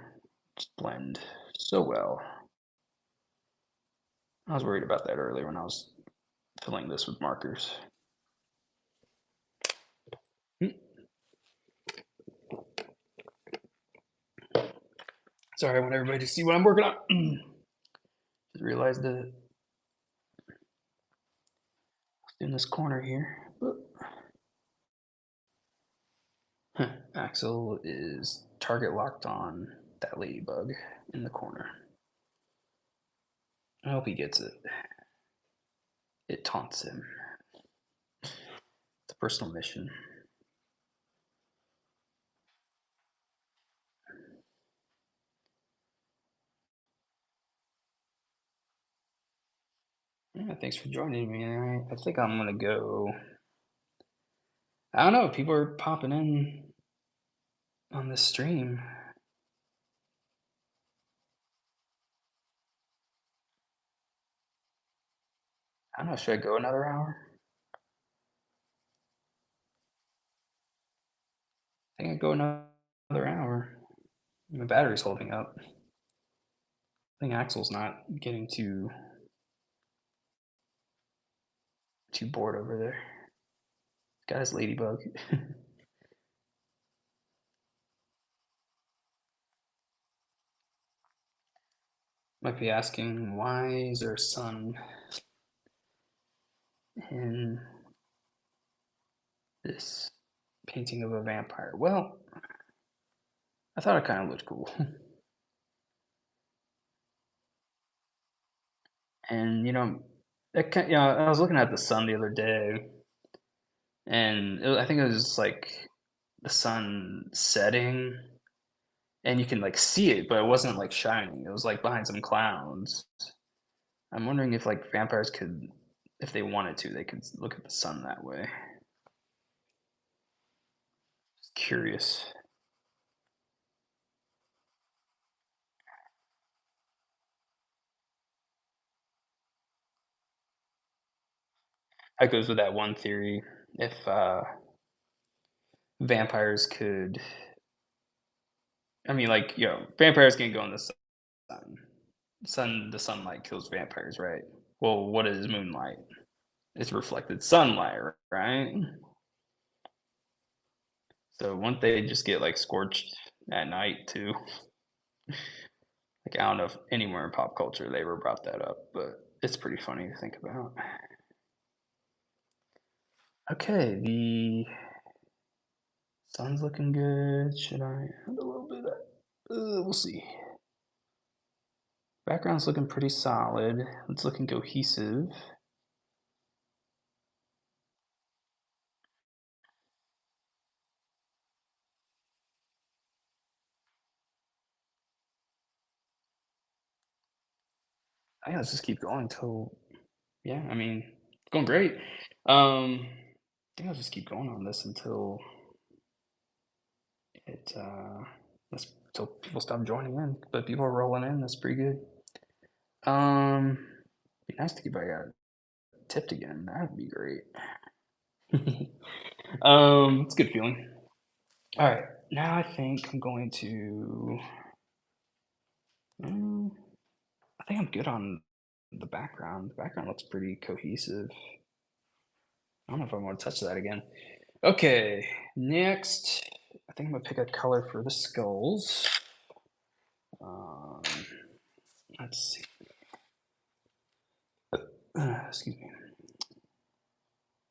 just blend so well. I was worried about that earlier when I was filling this with markers. Hmm. Sorry, I want everybody to see what I'm working on. Just realized that in this corner here. Huh. Axel is target locked on that ladybug in the corner. I hope he gets it. It taunts him. It's a personal mission. Yeah, thanks for joining me. I think I'm gonna go. I don't know. People are popping in. on this stream. I don't know, should I go another hour? I think I go another hour. My battery's holding up. I think Axel's not getting too bored over there. Got his ladybug. Might be asking, why is there a sun in this painting of a vampire? Well, I thought it kind of looked cool. And I was looking at the sun the other day, and I think it was like the sun setting, and you can like see it, but it wasn't like shining. It was like behind some clouds. I'm wondering if like vampires could, if they wanted to, they could look at the sun that way. Just curious. That goes with that one theory. If vampires could, I mean, like vampires can go in the sun. The sunlight kills vampires, right? Well, what is moonlight? It's reflected sunlight, right? So wouldn't they just get like scorched at night too? Like I don't know if anywhere in pop culture they ever brought that up, but it's pretty funny to think about. Okay, the sun's looking good. Should I add a little bit of we'll see. Background's looking pretty solid. It's looking cohesive. I think let's just keep going till yeah, I mean, it's going great. I think I'll just keep going on this until it that's until people stop joining in. But people are rolling in, that's pretty good. Be nice to if I got tipped again. That'd be great. It's a good feeling. All right, now I think I'm going to. Um, I think I'm good on the background. The background looks pretty cohesive. I don't know if I want to touch that again. Okay, next, I think I'm gonna pick a color for the skulls. Um, let's see. Excuse me. I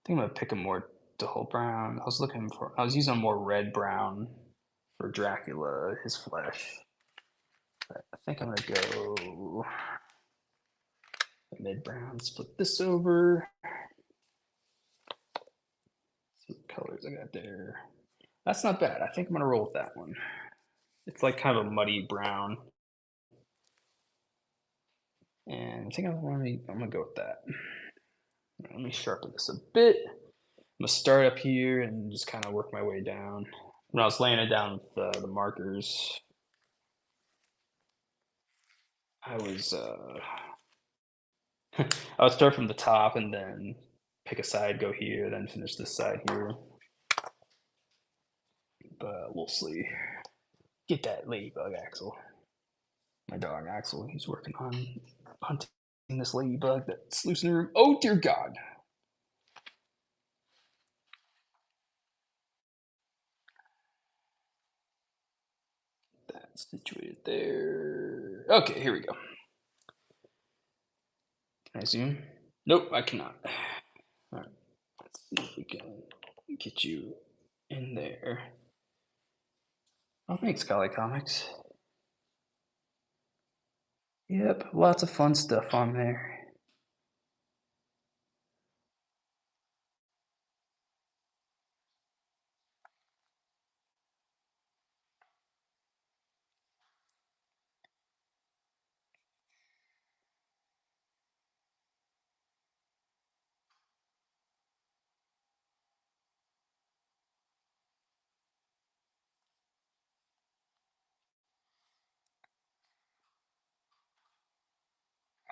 think I'm gonna pick a more dull brown. I was using a more red brown for Dracula, his flesh. But I think I'm gonna go mid brown. Split this over. See what colors I got there. That's not bad. I think I'm gonna roll with that one. It's like kind of a muddy brown. And I think I'm gonna go with that. Let me sharpen this a bit. I'm gonna start up here and just kind of work my way down. When I was laying it down with the markers, I was I would start from the top and then pick a side, go here, then finish this side here. But we'll see. Get that ladybug, Axel. My dog Axel, he's working on hunting this ladybug that's loose in the room. Oh dear God! That's situated there. Okay, here we go. Can I zoom? Nope, I cannot. All right, let's see if we can get you in there. Oh, thanks, Kali Comics. Yep, lots of fun stuff on there.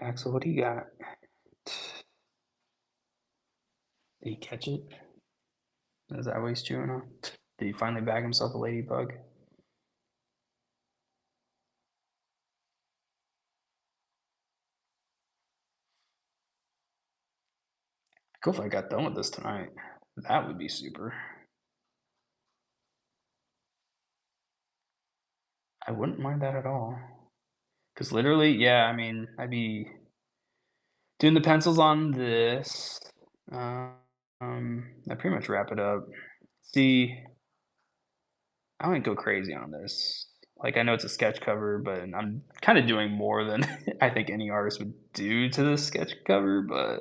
Axel, what do you got? Did he catch it? Is that what he's chewing on? Did he finally bag himself a ladybug? Cool if I got done with this tonight. That would be super. I wouldn't mind that at all. Cause literally, yeah, I mean, I'd be doing the pencils on this. I pretty much wrap it up. See, I wouldn't go crazy on this. Like, I know it's a sketch cover, but I'm kind of doing more than I think any artist would do to this sketch cover, but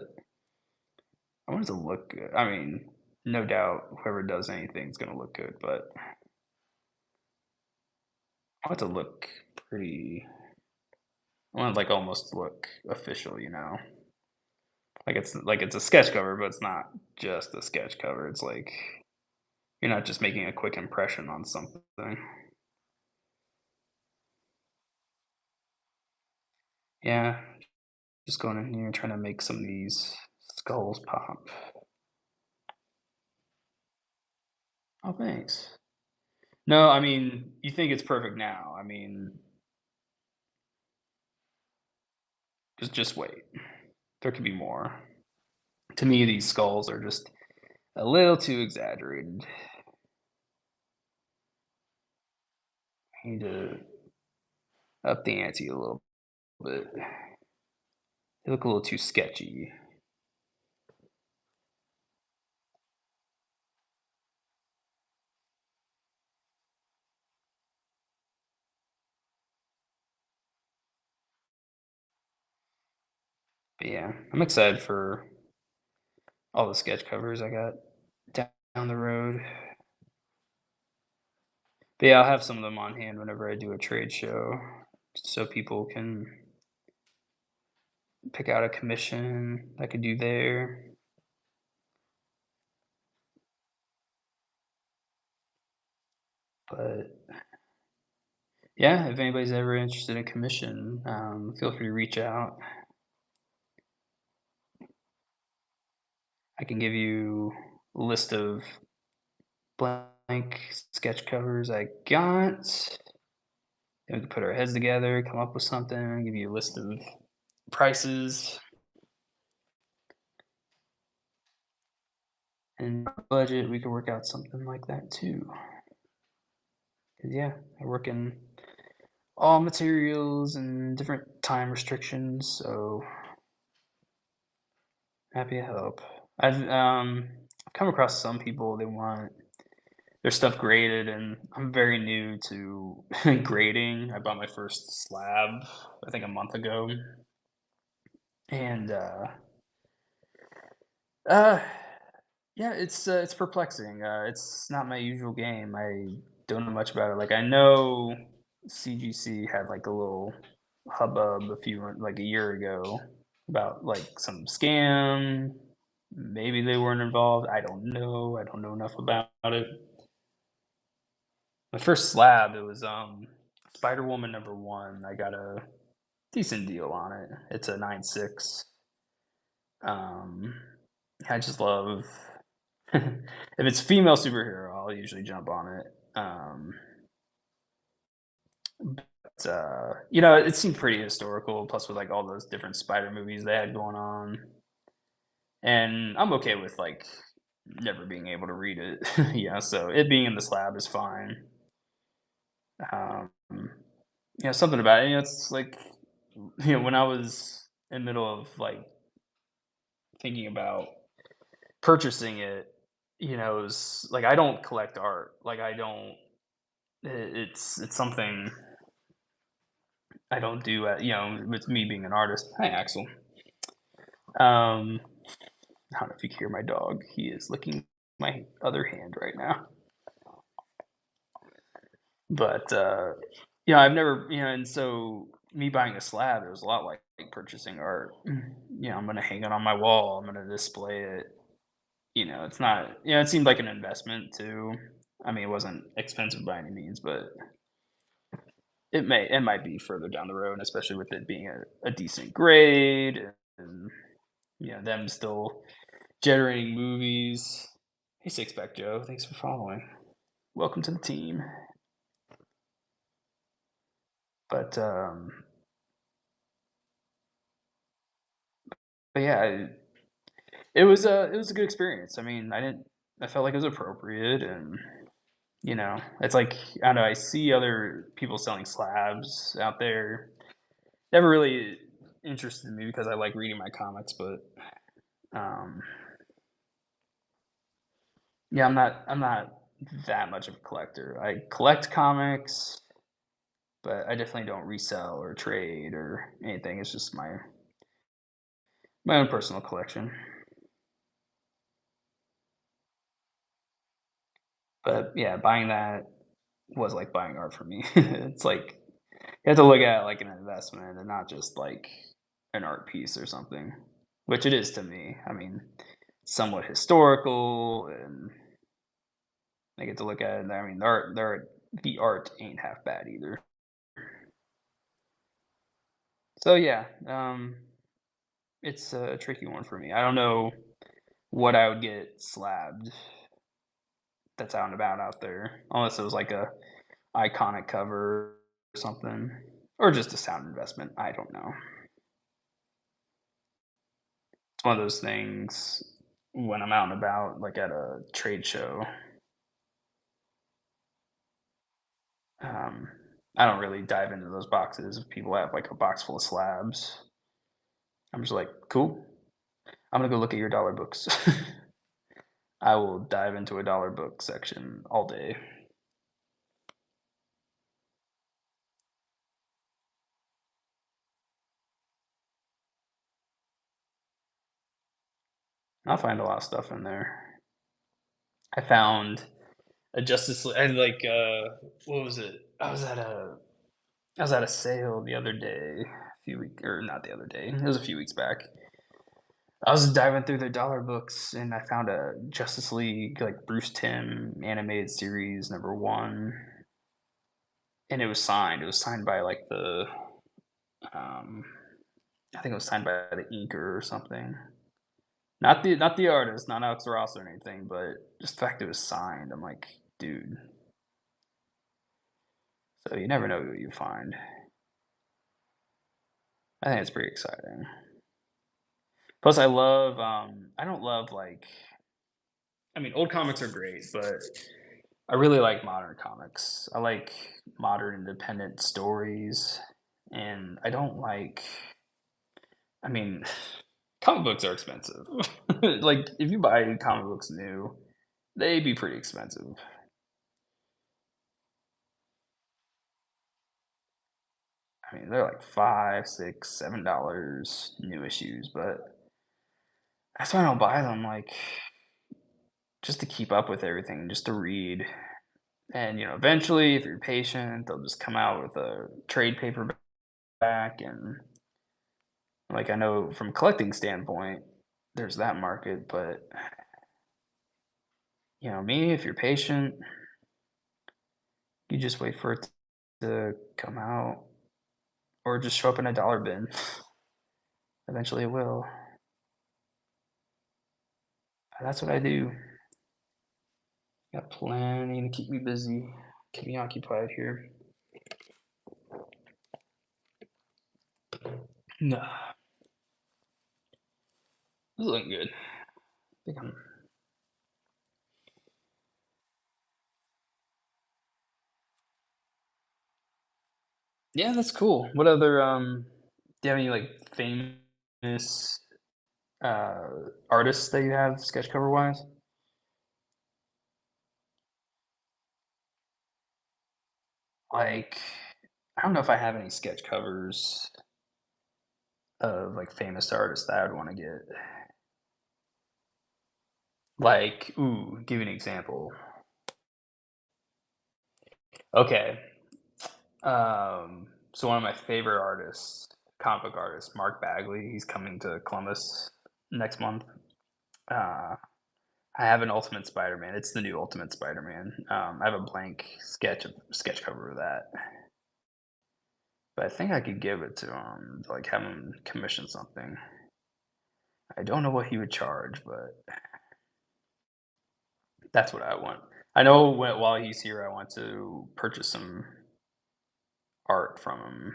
I want it to look good. I mean, no doubt whoever does anything is gonna look good, but I want it to look pretty. I want it, like, almost look official, you know? Like it's a sketch cover, but it's not just a sketch cover. It's like you're not just making a quick impression on something. Yeah, just going in here trying to make some of these skulls pop. Oh, thanks. No, I mean, you think it's perfect now. I mean, just wait. There could be more. To me, these skulls are just a little too exaggerated. I need to up the ante a little bit. They look a little too sketchy. But yeah, I'm excited for all the sketch covers I got down the road. But yeah, I'll have some of them on hand whenever I do a trade show, so people can pick out a commission I could do there. But yeah, if anybody's ever interested in commission, feel free to reach out. I can give you a list of blank sketch covers I got. Then we can put our heads together, come up with something, give you a list of prices and budget. We could work out something like that too. 'Cause yeah, I work in all materials and different time restrictions, so happy to help. I've come across some people they want their stuff graded, and I'm very new to grading. I bought my first slab I think a month ago, and uh yeah, it's perplexing. It's not my usual game. I don't know much about it. Like I know CGC had like a little hubbub like a year ago about like some scam. Maybe they weren't involved. I don't know. I don't know enough about it. My first slab, it was Spider Woman #1. I got a decent deal on it. It's a 9.6. Um, I just love if it's female superhero, I'll usually jump on it. But you know, it seemed pretty historical. Plus, with like all those different Spider movies they had going on, and I'm okay with like never being able to read it. Yeah, so it being in the slab is fine. Um, you know, something about it. You know, it's like when I was in the middle of like thinking about purchasing it, you know, it was like I don't collect art. Like I don't. It's something I don't do. You know, with me being an artist. Hi, Axel. I don't know if you can hear my dog. He is licking my other hand right now. But yeah, I've never, you know, and so me buying a slab, it was a lot like purchasing art. You know, I'm gonna hang it on my wall. I'm gonna display it. You know, it's not. You know, it seemed like an investment too. I mean, it wasn't expensive by any means, but it might be further down the road, especially with it being a decent grade and, them still generating movies. Hey, Six Pack Joe, thanks for following. Welcome to the team. But, but yeah, it was a good experience. I mean, I felt like it was appropriate and, it's like, I don't know, I see other people selling slabs out there. Never really interested me because I like reading my comics, but, um, yeah, I'm not that much of a collector. I collect comics, but I definitely don't resell or trade or anything. It's just my own personal collection. But yeah, buying that was like buying art for me. It's like you have to look at it like an investment and not just like an art piece or something, which it is to me. I mean, somewhat historical, and I get to look at it. And I mean, the art ain't half bad either. So yeah, it's a tricky one for me. I don't know what I would get slabbed that's out and about out there, unless it was like a iconic cover or something, or just a sound investment. I don't know. It's one of those things when I'm out and about, like at a trade show. Um, I don't really dive into those boxes. If people have like a box full of slabs, I'm just like, cool. I'm gonna go look at your dollar books. I will dive into a dollar book section all day. I'll find a lot of stuff in there. I found a Justice League. I like what was it? I was at a sale the other day, a few weeks or not the other day. It was a few weeks back. I was diving through the dollar books and I found a Justice League like Bruce Timm animated series #1, and it was signed. It was signed by like the um, I think it was signed by the inker or something. Not the artist, not Alex Ross or anything, but just the fact it was signed. I'm like, dude. So you never know what you find. I think it's pretty exciting. Plus, I don't love like I mean, old comics are great, but I really like modern comics. I like modern independent stories, and I don't like. I mean, comic books are expensive. Like, if you buy comic books new, they be pretty expensive. I mean, they're like 5, 6, $7 new issues, but that's why I don't buy them. Like, just to keep up with everything, just to read. And eventually, if you're patient, they'll just come out with a trade paperback. And like I know from collecting standpoint, there's that market. But me, if you're patient, you just wait for it to come out, or just show up in a dollar bin. Eventually, it will. And that's what I do. Got plenty to keep me busy, keep me occupied here. No, this is looking good. I think I'm. Yeah, that's cool. What other do you have any like famous uh artists that you have sketch cover wise? Like, I don't know if I have any sketch covers of like famous artists that I would want to get. Like, ooh, give you an example. Okay. So one of my favorite artists, comic book artist, Mark Bagley, he's coming to Columbus next month. Uh, I have an Ultimate Spider-Man. It's the new Ultimate Spider-Man. I have a blank sketch cover of that. but I think I could give it to him, like, have him commission something. I don't know what he would charge, but that's what I want. I know while he's here, I want to purchase some art from him,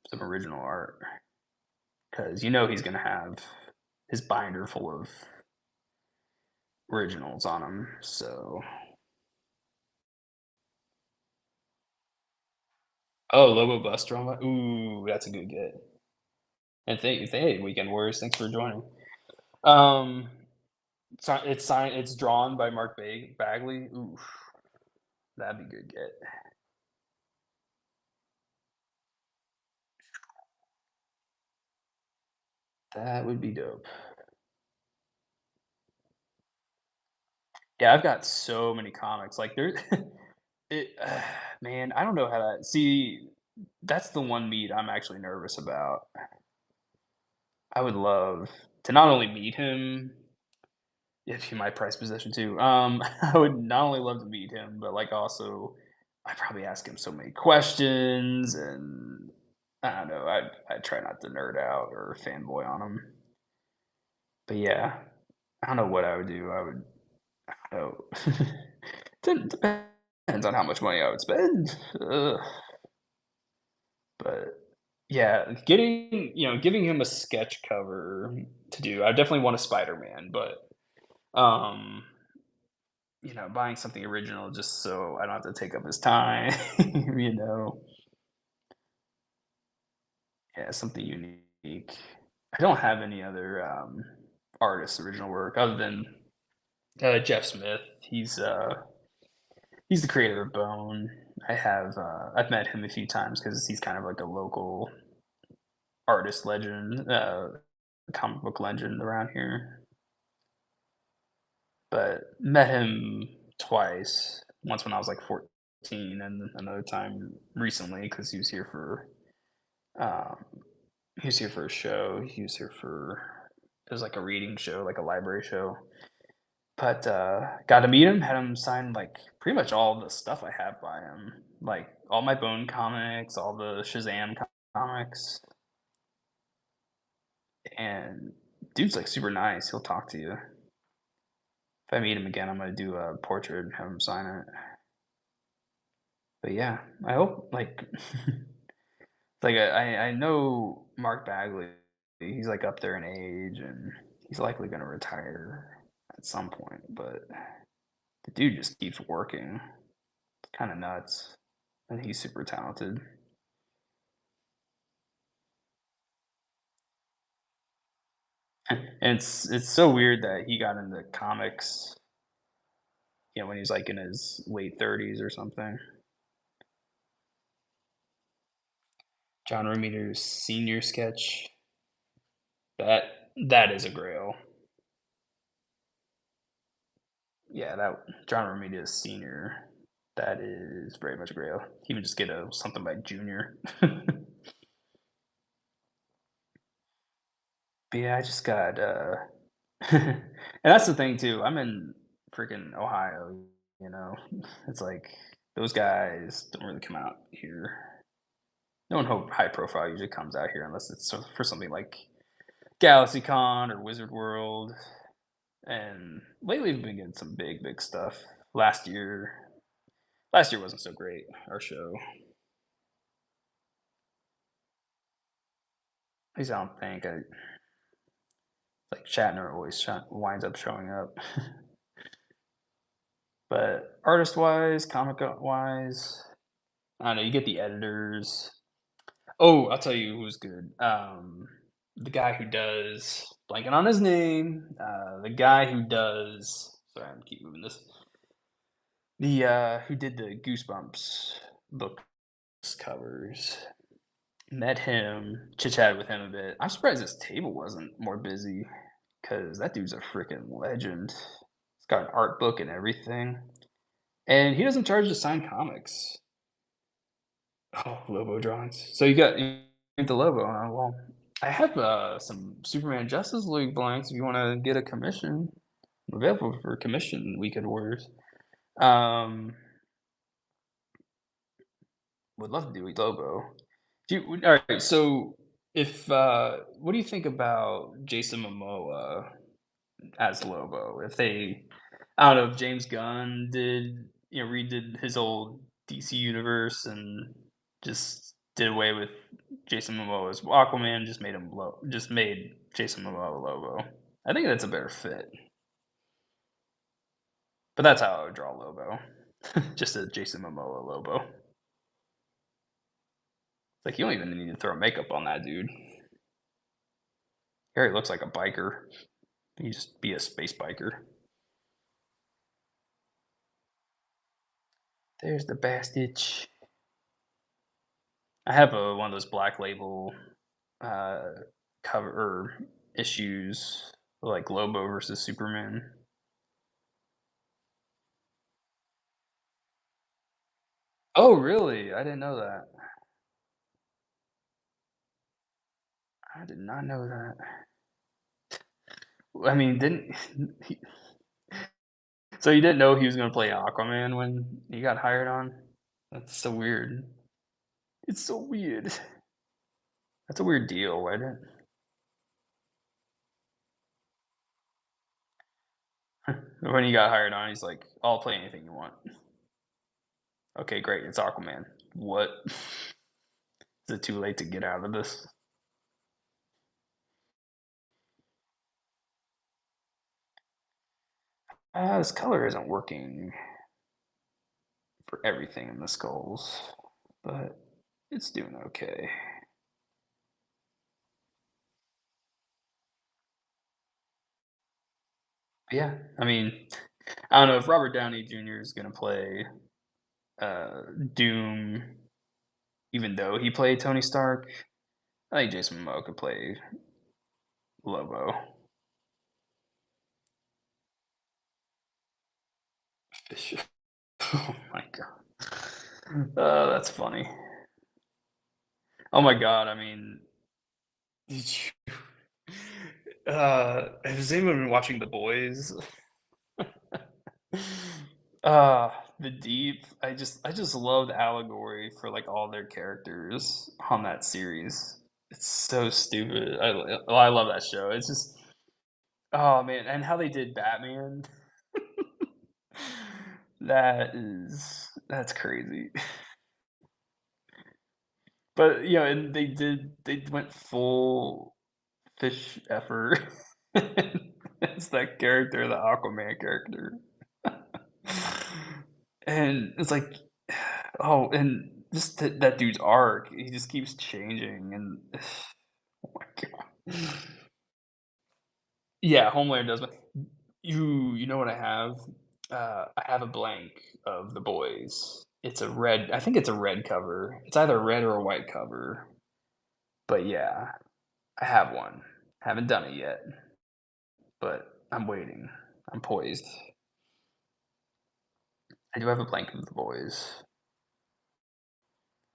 some original art, because he's gonna have his binder full of originals on him. So, oh, Lobo Buster on ooh, that's a good get. And hey, Weekend Warriors, thanks for joining. Um, it's drawn by Mark Bagley. Ooh, that'd be a good get. That would be dope. Yeah, I've got so many comics. Like there, it, man, I don't know how to see. That's the one meet I'm actually nervous about. I would love to not only meet him, if he my price position too. I would not only love to meet him, but like also, I probably ask him so many questions, and I don't know. I try not to nerd out or fanboy on him. But yeah, I don't know what I would do. Oh, depends on how much money I would spend. But yeah, giving him a sketch cover to do. I definitely want a Spider-Man, but um, buying something original just so I don't have to take up his time. you know, yeah, something unique. I don't have any other artists' original work other than Jeff Smith. He's the creator of Bone. I've met him a few times because he's kind of like a local artist legend, comic book legend around here. But met him twice. Once when I was like 14, and another time recently because um, he was here for a show. He was here for it was like a reading show, like a library show. But got to meet him, had him sign like pretty much all the stuff I have by him, like all my Bone comics, all the Shazam comics, and dude's like super nice. He'll talk to you. If I meet him again, I'm gonna do a portrait and have him sign it. But yeah, I hope like like I know Mark Bagley. He's like up there in age, and he's likely gonna retire at some point. But the dude just keeps working. It's kind of nuts, and he's super talented. And it's so weird that he got into comics, when he was like in his late 30s or something. John Romita's senior sketch. That is a grail. Yeah, that John Romita's senior. That is very much a grail. He would just get a something by Junior. But yeah, I just got and that's the thing too. I'm in freaking Ohio, you know. It's like those guys don't really come out here. No one high profile usually comes out here unless it's for something like GalaxyCon or Wizard World. And lately we've been getting some big stuff. Last year last year wasn't so great, our show. At least I don't think like Shatner always winds up showing up. But artist wise, comic wise, I don't know. You get the editors. Oh, I'll tell you who's good. The guy who does blanking on his name. The guy who does. Sorry, I'm keep moving this. The who did the Goosebumps books covers. Met him, chit chatted with him a bit. I'm surprised his table wasn't more busy because that dude's a freaking legend. He's got an art book and everything, and he doesn't charge to sign comics. Oh, Lobo drawings. So you got the Lobo, huh? Well, I have some Superman Justice League blanks if you want to get a commission. I'm available for commission Weekend Warriors. Um, would love to do a Lobo. All right, so if what do you think about Jason Momoa as Lobo? If they, I don't know, if James Gunn did, redid his old DC universe and just did away with Jason Momoa as Aquaman, just made Jason Momoa Lobo. I think that's a better fit. But that's how I would draw Lobo. Just a Jason Momoa Lobo. Like, you don't even need to throw makeup on that dude. He already looks like a biker. You just be a space biker. There's the Bastich. I have one of those Black Label uh, cover or issues, like Lobo versus Superman. Oh, really? I didn't know that. I did not know that. I mean, didn't he, so you didn't know he was gonna play Aquaman when he got hired on? That's so weird. It's so weird. That's a weird deal. Why didn't? When he got hired on, he's like, "I'll play anything you want." Okay, great. It's Aquaman. What? Is it too late to get out of this? This color isn't working for everything in the skulls, but it's doing okay. Yeah, I mean, I don't know if Robert Downey Jr. is gonna play uh, Doom, even though he played Tony Stark. I think Jason Momoa could play Lobo. Oh my god, that's funny. Oh my god, I mean, did you? Has anyone been watching The Boys? The Deep. I just love the allegory for like all their characters on that series. It's so stupid. I love that show. It's just, oh man, and how they did Batman. That's crazy. But and they went full fish effort. It's that character, the Aquaman character. And it's like, oh, and just that dude's arc, he just keeps changing, and oh my god. Yeah, Homelander does, but you know what I have? I have a blank of The Boys. It's a red, I think it's a red cover. It's either a red or a white cover, but yeah, I have one. Haven't done it yet, but I'm waiting. I'm poised. I do have a blank of The Boys.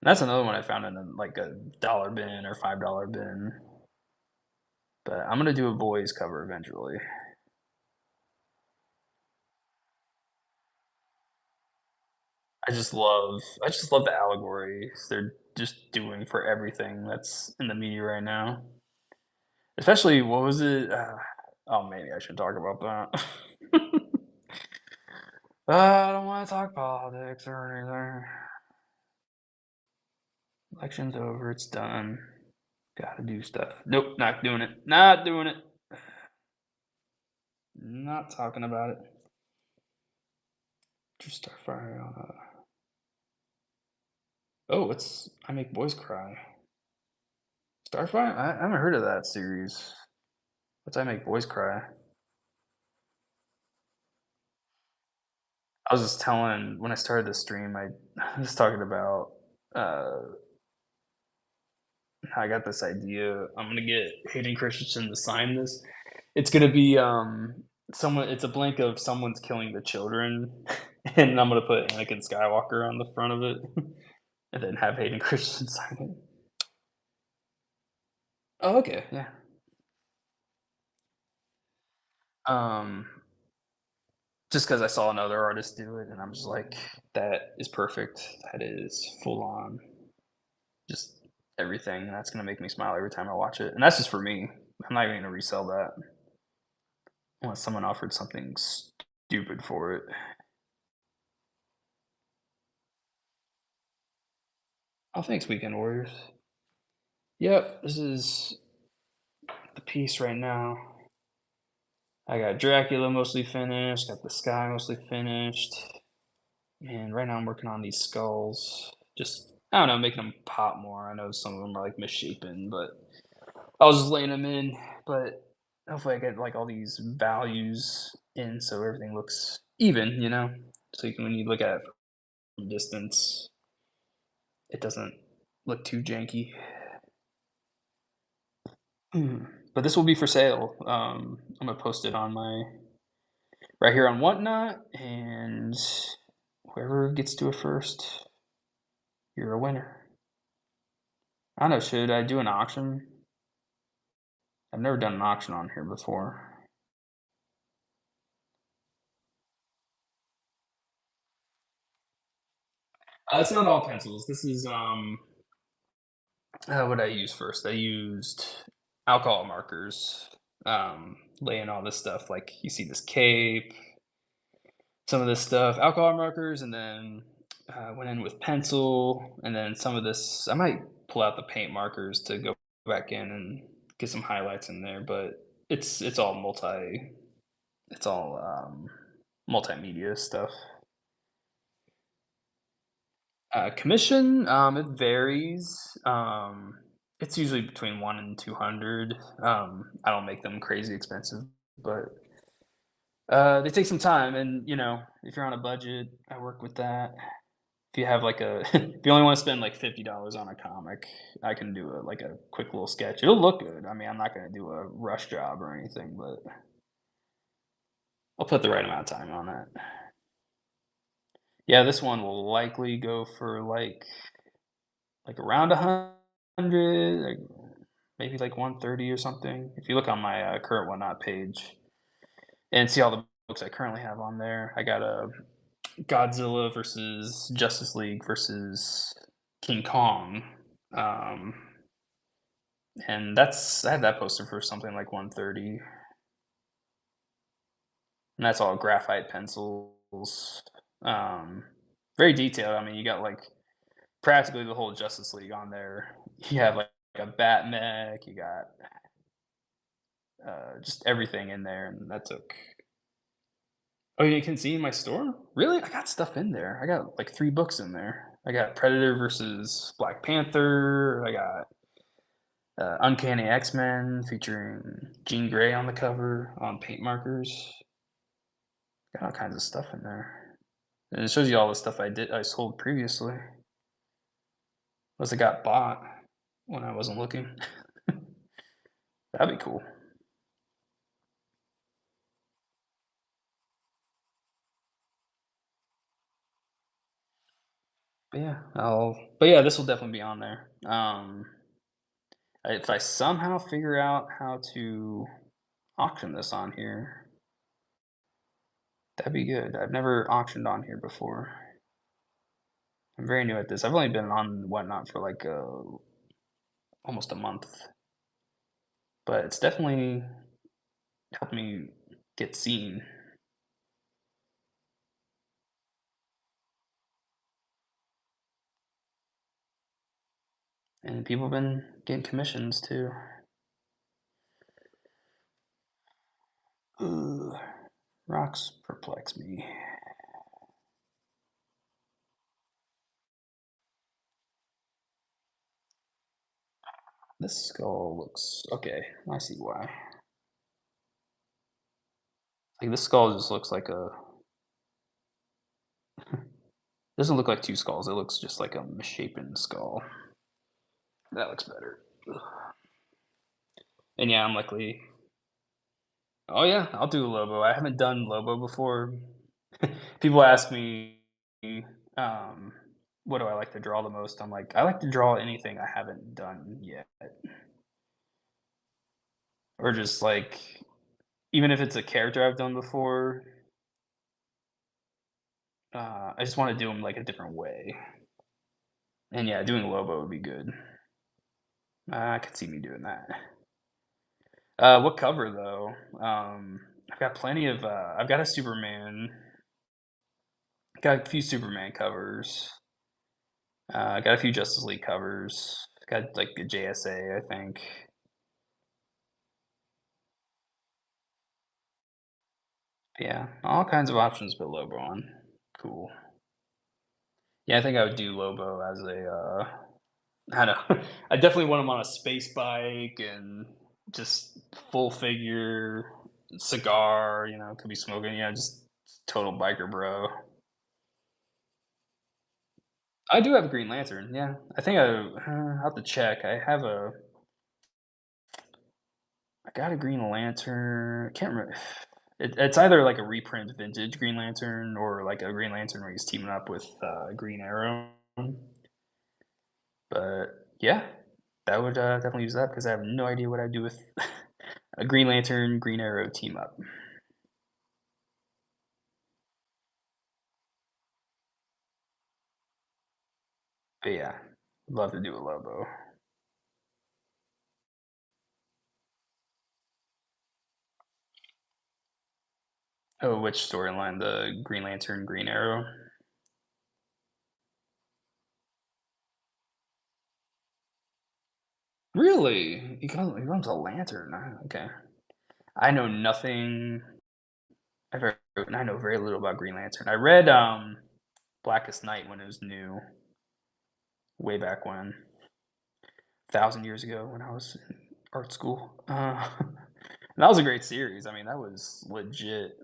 That's another one I found in like a dollar bin or $5 bin. But I'm gonna do a boys cover eventually. I just love the allegories they're just doing for everything that's in the media right now. Especially what was it? Oh, maybe I should talk about that. I don't want to talk politics or anything. Election's over. It's done. Gotta do stuff. Nope, not doing it. Not doing it. Not talking about it. Just start firing on. Oh, it's I Make Boys Cry. Starfire? I haven't heard of that series. What's I Make Boys Cry? I was just telling when I started the stream, I was talking about uh, how I got this idea. I'm gonna get Hayden Christensen to sign this. It's gonna be someone. It's a blank of someone's killing the children, and I'm gonna put Anakin Skywalker on the front of it, and then have Hayden Christensen sign it. Oh, okay, yeah. Um, just because I saw another artist do it, and I'm just like, that is perfect. That is full on. Just everything. That's gonna make me smile every time I watch it, and that's just for me. I'm not even gonna resell that unless someone offered something stupid for it. Oh, thanks, Weekend Warriors. Yep, this is the piece right now. I got Dracula mostly finished, got the sky mostly finished, and right now I'm working on these skulls. Just I don't know, making them pop more. I know some of them are like misshapen, but I was just laying them in. But hopefully, I get like all these values in so everything looks even. So you can when you look at it from a distance, it doesn't look too janky. But this will be for sale. I'm gonna post it on my right here on Whatnot, and whoever gets to it first, you're a winner. I don't know, should I do an auction? I've never done an auction on here before. It's not all pencils. This is what I used first. I used alcohol markers, laying all this stuff. Like you see this cape, some of this stuff, alcohol markers, and then went in with pencil, and then some of this. I might pull out the paint markers to go back in and get some highlights in there, but it's all it's all multimedia stuff. Commission, it varies. It's usually between 1 and 200. I don't make them crazy expensive, but they take some time. And if you're on a budget, I work with that. If you have like a, if you only want to spend like $50 on a comic, I can do like a quick little sketch. It'll look good. I mean, I'm not going to do a rush job or anything, but I'll put the right amount of time on that. Yeah, this one will likely go for like around 100, like maybe like 130 or something. If you look on my current Whatnot page and see all the books I currently have on there, I got a Godzilla versus Justice League versus King Kong, um, and that's I had that posted for something like 130, and that's all graphite pencils. Um, Very detailed. I mean, you got like practically the whole Justice League on there. You have like a Batmech, you got just everything in there, and that took. Oh, you can see in my store? Really? I got stuff in there. I got like 3 books in there. I got Predator versus Black Panther. I got Uncanny X-Men featuring Jean Grey on the cover on paint markers. Got all kinds of stuff in there, and it shows you all the stuff I sold previously. Unless it got bought when I wasn't looking. That'd be cool. But yeah, this will definitely be on there. If I somehow figure out how to auction this on here, that'd be good. I've never auctioned on here before. I'm very new at this. I've only been on Whatnot for like almost a month, but it's definitely helped me get seen, and people have been getting commissions too. Ugh, rocks perplex me. This skull looks okay. I see why. Like this skull just looks like a doesn't look like two skulls. It looks just like a misshapen skull. That looks better. Ugh. And yeah, I'm likely. Oh yeah, I'll do Lobo. I haven't done Lobo before. People ask me, um, what do I like to draw the most? I'm like, I like to draw anything I haven't done yet, or just like even if it's a character I've done before. I just want to do them like a different way. And yeah, doing Lobo would be good. I could see me doing that. What cover though? I've got plenty of. I've got a Superman. Got a few Superman covers. Got a few Justice League covers. Got like the JSA, I think. Yeah, all kinds of options to put Lobo on. Cool. Yeah, I think I would do Lobo as a. I don't know. I definitely want him on a space bike and just full figure, cigar. Could be smoking. Yeah, just total biker bro. I do have a Green Lantern. Yeah, I think I'll have to check. I got a Green Lantern. I can't remember. It's either like a reprint vintage Green Lantern or like a Green Lantern where he's teaming up with Green Arrow. But yeah, that would definitely use that because I have no idea what I'd do with a Green Lantern Green Arrow team up. But yeah, love to do a Lobo. Oh, which storyline? The Green Lantern Green Arrow? Really? He becomes a lantern. Okay. I know nothing. I know very little about Green Lantern. I read Blackest Night when it was new, way back when, 1,000 years ago when I was in art school. And that was a great series. I mean, that was legit.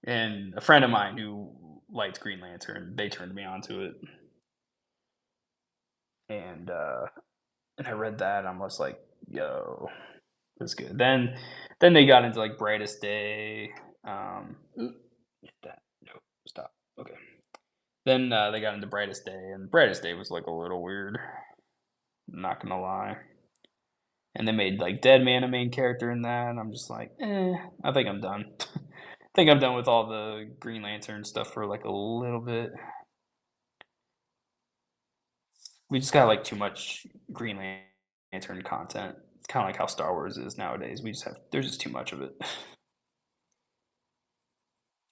And a friend of mine who liked Green Lantern, they turned me onto it, and I read that. And I'm just like, yo, it was good. Then they got into like Brightest Day. Ooh, hit that. No, stop. Okay. Then they got into Brightest Day, and Brightest Day was like a little weird. Not gonna lie. And they made like Dead Man a main character in that, and I'm just like, I think I'm done. I think I'm done with all the Green Lantern stuff for like a little bit. We just got like too much Green Lantern content. It's kind of like how Star Wars is nowadays. There's just too much of it.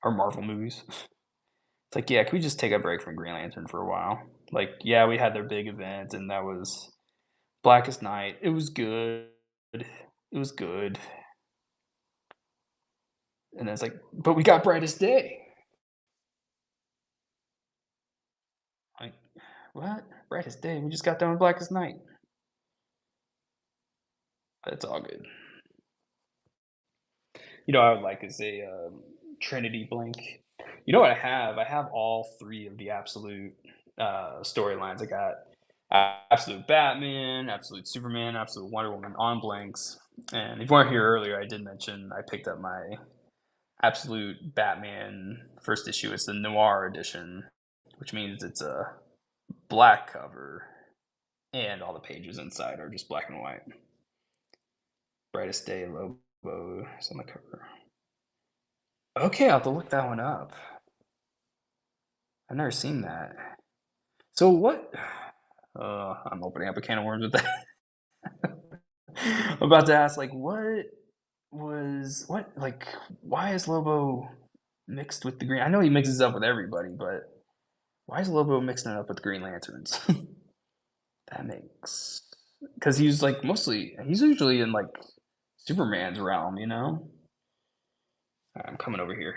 Or Marvel movies. It's like, yeah, can we just take a break from Green Lantern for a while? Like, yeah, we had their big event, and that was Blackest Night. It was good. It was good. And then it's like, but we got Brightest Day. Like, what? Brightest Day? We just got done with Blackest Night. It's all good. I would like is a Trinity Blink. You know what I have? I have all three of the Absolute storylines. I got Absolute Batman, Absolute Superman, Absolute Wonder Woman on blanks. And if you weren't here earlier, I did mention I picked up my Absolute Batman first issue. It's the Noir edition, which means it's a black cover, and all the pages inside are just black and white. Brightest Day Lobo is on the cover. Okay, I'll have to look that one up. I've never seen that. So what? I'm opening up a can of worms with that. I'm about to ask, like, like, why is Lobo mixed with the green? I know he mixes up with everybody, but why is Lobo mixing it up with Green Lanterns? That makes because he's usually in like Superman's realm. I'm coming over here.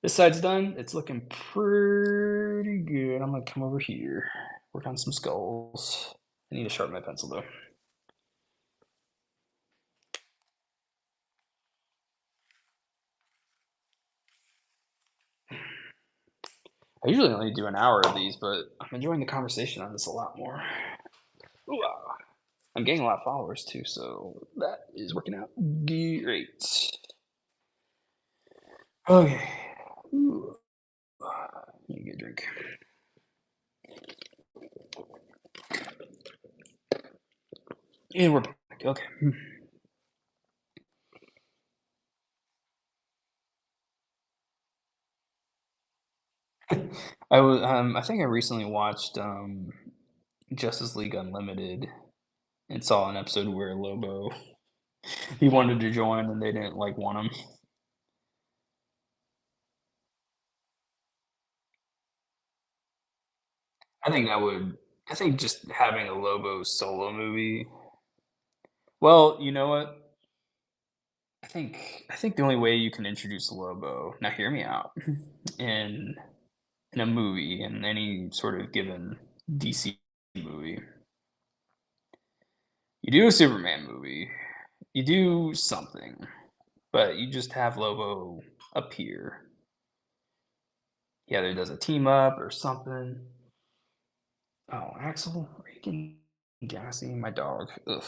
This side's done. It's looking pretty good. I'm gonna come over here, work on some skulls. I need to sharpen my pencil though. I usually only do an hour of these, but I'm enjoying the conversation on this a lot more. Ooh, I'm getting a lot of followers too, so that is working out great. Okay. Ooh, need to get a drink. And we're back. Okay. I think I recently watched Justice League Unlimited. and saw an episode where Lobo he wanted to join and they didn't like want him. I think that would I think just having a Lobo solo movie. Well, you know what? I think the only way you can introduce Lobo, now hear me out, in in a movie, in any sort of given DC movie, you do a Superman movie, you do something, but you just have Lobo appear. He either does a team up or something. Oh, Axel, are you getting gassy? My dog. Ugh.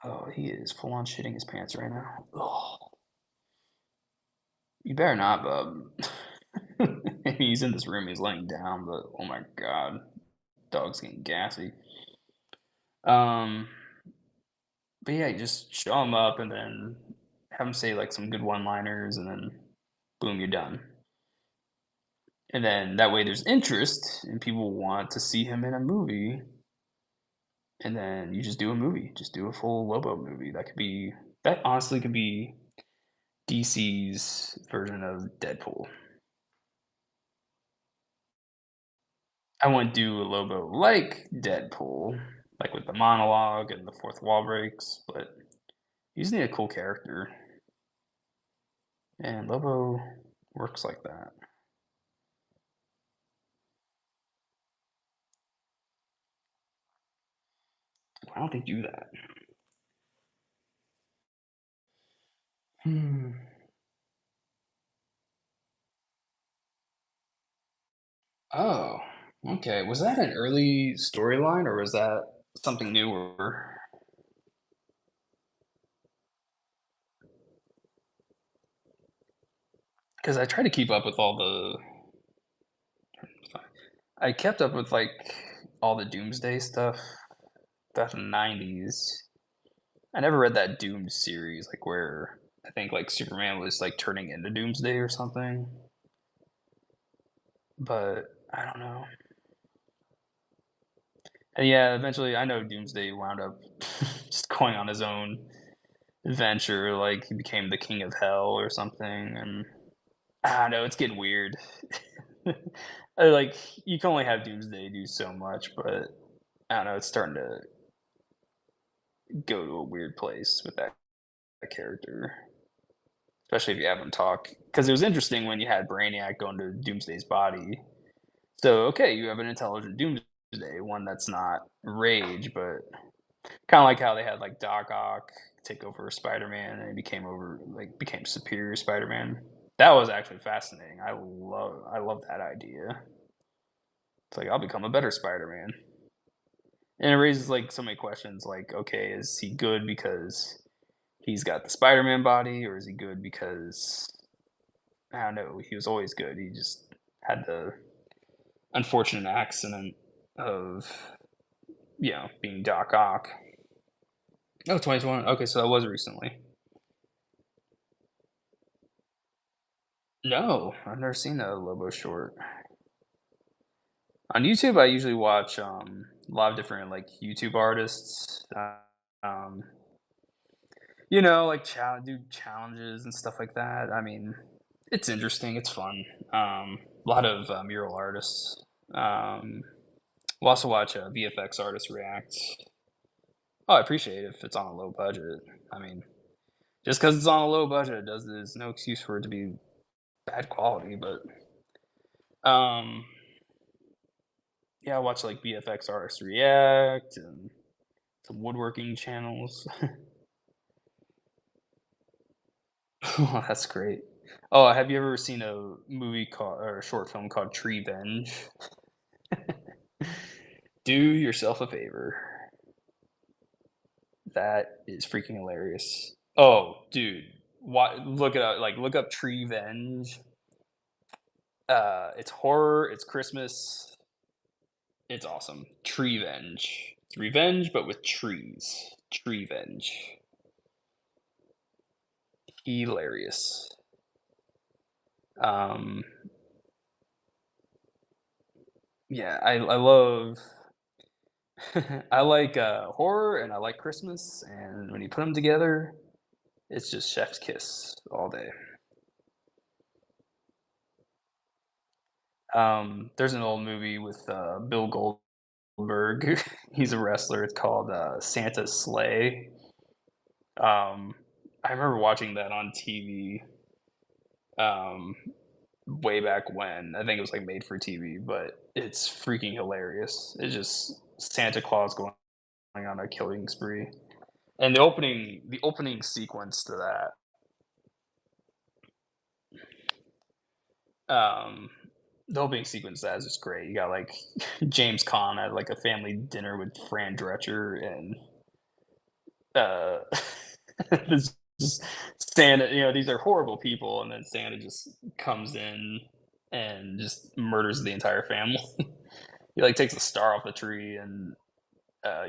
Oh, he is full on shitting his pants right now. Ugh. You better not, bub. He's in this room, he's laying down, but oh my god, dog's getting gassy. Um, but yeah, you just show him up and then have him say like some good one-liners, and then boom, you're done. And then that way there's interest and people want to see him in a movie, and then you just do a movie, just do a full Lobo movie. That honestly could be DC's version of Deadpool. I wouldn't do a Lobo like Deadpool, like with the monologue and the fourth wall breaks, but you just need a cool character, and Lobo works like that. Why don't they do that? Hmm. Oh, okay. Was that an early storyline or was that something newer? Because I try to keep up with all the. I kept up with like all the Doomsday stuff back in the 90s. I never read that Doom series, like where I think like Superman was like turning into Doomsday or something. But I don't know. And yeah, eventually I know Doomsday wound up just going on his own adventure, like he became the king of hell or something, and I don't know, it's getting weird. Like you can only have Doomsday do so much, but I don't know, it's starting to go to a weird place with that character, especially if you have him talk. Because it was interesting when you had Brainiac go into Doomsday's body. So okay, you have an intelligent Doomsday, one that's not rage, but kind of like how they had like Doc Ock take over Spider-Man, and he became superior Spider-Man. That was actually fascinating. I love that idea. It's like I'll become a better Spider-Man, and it raises like so many questions. Like, okay, is he good because he's got the Spider-Man body, or is he good because I don't know? He was always good. He just had the unfortunate accident of being Doc Ock. Oh, 2021. Okay, so that was recently. No, I've never seen a Lobo short. On YouTube, I usually watch, a lot of different, like, YouTube artists, um, like, do challenges and stuff like that. I mean, it's interesting, it's fun. A lot of, mural artists. Um, we'll also watch, VFX artists react. Oh, I appreciate it if it's on a low budget. I mean, just because it's on a low budget does there's no excuse for it to be bad quality, but, um yeah, I watch, like, VFX artists react and some woodworking channels. Oh, that's great. Oh, have you ever seen a movie called or a short film called Tree Venge? Do yourself a favor. That is freaking hilarious. Oh, dude, look it up, like, look up Tree Venge. It's horror, it's Christmas, it's awesome. Tree Venge. It's revenge, but with trees. Tree Venge. Hilarious. Um, yeah, I love. I like, horror and I like Christmas, and when you put them together, it's just chef's kiss all day. There's an old movie with, Bill Goldberg. He's a wrestler. It's called, Santa's Slay. Um, I remember watching that on TV, um, way back when. I think it was, like, made for TV, but it's freaking hilarious. It's just Santa Claus going on a killing spree. And the opening sequence to that, the opening sequence to that is just great. You got, like, James Caan at, like, a family dinner with Fran Drescher and, uh, this just Santa, these are horrible people, and then Santa just comes in and just murders the entire family. He, like, takes a star off the tree and,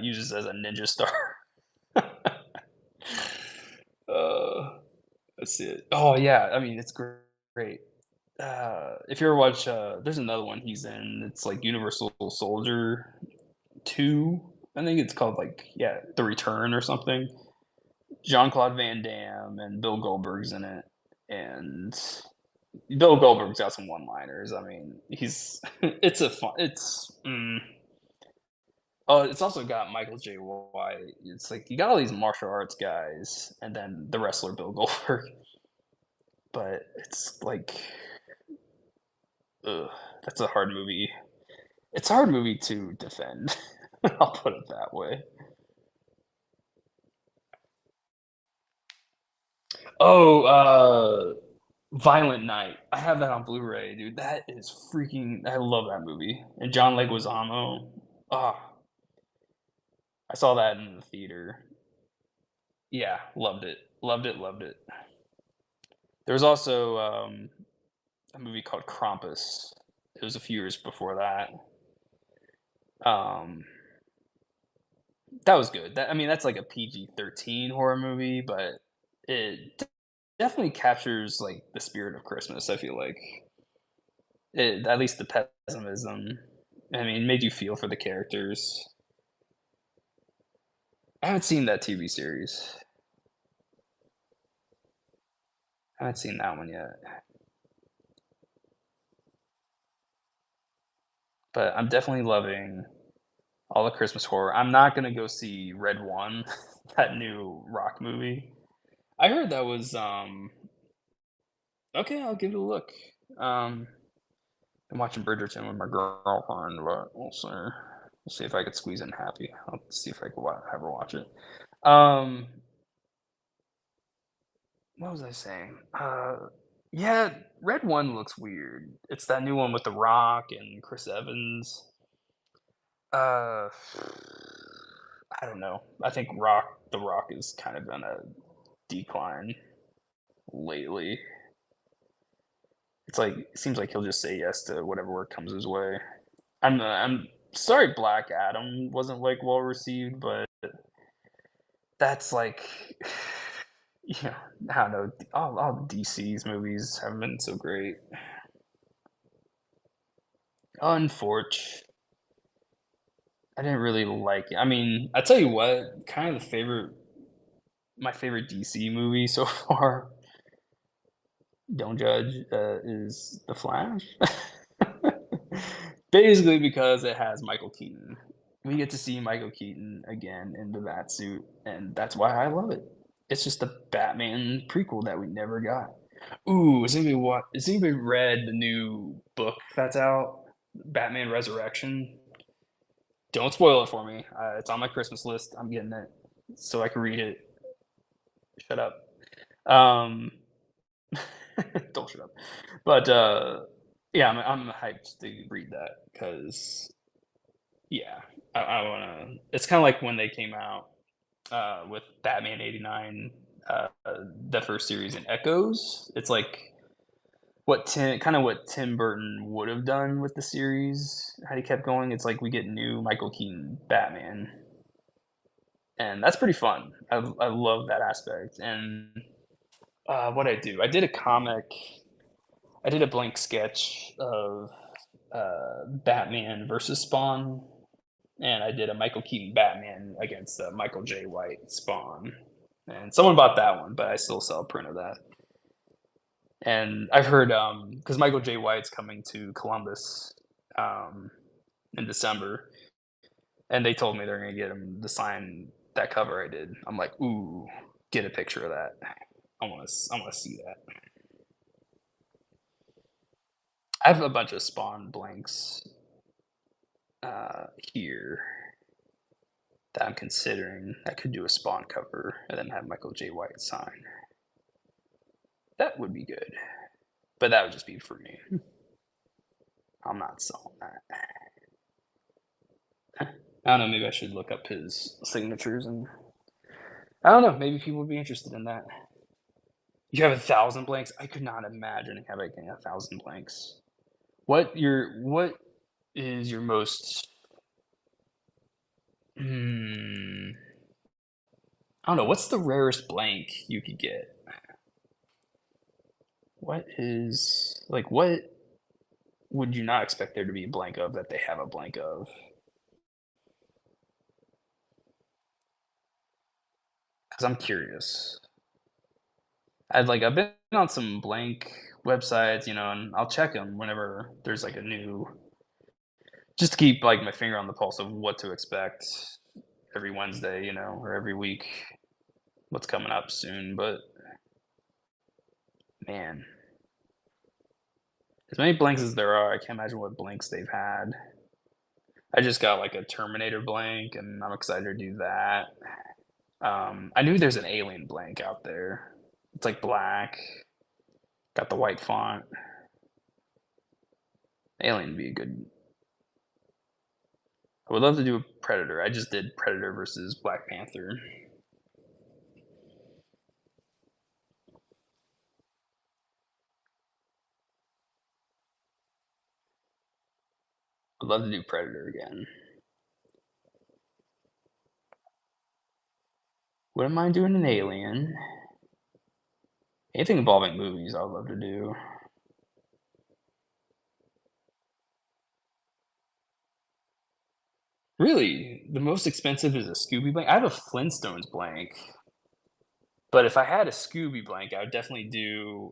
uses it as a ninja star. Uh, let's see it. Oh, yeah, I mean, it's great. If you ever watch, there's another one he's in, it's like Universal Soldier 2, I think it's called, like, yeah, The Return or something. Jean-Claude Van Damme and Bill Goldberg's in it, and Bill Goldberg's got some one-liners. I mean, he's it's a fun it's oh, it's also got Michael J. White. It's like you got all these martial arts guys, and then the wrestler Bill Goldberg, but it's like, ugh, that's a hard movie. It's a hard movie to defend. I'll put it that way. Oh, Violent Night. I have that on Blu-ray, dude. That is freaking. I love that movie. And John Leguizamo. Ah, I saw that in the theater. Yeah, loved it. Loved it. Loved it. There was also a movie called Krampus. It was a few years before that. Um, that was good. I mean, that's like a PG-13 horror movie, but it definitely captures like the spirit of Christmas. I feel like at least the pessimism. I mean, made you feel for the characters. I haven't seen that TV series. I haven't seen that one yet, but I'm definitely loving all the Christmas horror. I'm not gonna go see Red One, that new rock movie. I heard that was okay. I'll give it a look. Um, I'm watching Bridgerton with my girlfriend, but we'll see. We'll see if I could squeeze in Happy. I'll see if I could have her watch it. Um, what was I saying? Yeah, Red One looks weird. It's that new one with The Rock and Chris Evans. Uh, I don't know. I think The Rock is kind of on a decline lately. It's like it seems like he'll just say yes to whatever work comes his way. I'm sorry Black Adam wasn't like well received, but that's like you know, I don't know. All DC's movies haven't been so great. Unfortunately, I didn't really like it. I mean, I tell you what, kind of my favorite DC movie so far, don't judge, is The Flash. Basically because it has Michael Keaton. We get to see Michael Keaton again in the bat suit, and that's why I love it. It's just a Batman prequel that we never got. Ooh, has anybody read the new book that's out? Batman Resurrection? Don't spoil it for me. It's on my Christmas list. I'm getting it so I can read it. Shut up. Um, don't shut up. But yeah, I'm hyped to read that because yeah, I wanna. It's kind of like when they came out with Batman '89, the first series in Echoes. It's like what Tim Burton would have done with the series had he kept going. It's like we get new Michael Keaton Batman, and that's pretty fun. I love that aspect. And what I do, I did a blank sketch of Batman versus Spawn, and I did a Michael Keaton Batman against Michael J. White Spawn, and someone bought that one, but I still sell a print of that. And I've heard because Michael J. White's coming to Columbus um, in December, and they told me they're gonna get him to sign that cover I did. I'm like, ooh, get a picture of that. I want to see that. I have a bunch of Spawn blanks here that I'm considering. I could do a Spawn cover and then have Michael J. White sign. That would be good, but that would just be for me. I'm not selling that. I don't know. Maybe I should look up his signatures and I don't know. Maybe people would be interested in that. You have 1,000 blanks? I could not imagine having 1,000 blanks. What is your most hmm, I don't know, what's the rarest blank you could get? What is like, what would you not expect there to be a blank of that they have a blank of? 'Cause I'm curious. I've been on some blank websites, and I'll check them whenever there's, like, a new just to keep, like, my finger on the pulse of what to expect every Wednesday, or every week, what's coming up soon, but man, as many blanks as there are, I can't imagine what blanks they've had. I just got, like, a Terminator blank, and I'm excited to do that. I knew there's an Alien blank out there. It's, like, black, got the white font. Alien would be a good I would love to do a Predator. I just did Predator versus Black Panther. I'd love to do Predator again. Wouldn't mind doing an Alien. Anything involving movies, I would love to do. Really, the most expensive is a Scooby blank. I have a Flintstones blank, but if I had a Scooby blank, I would definitely do.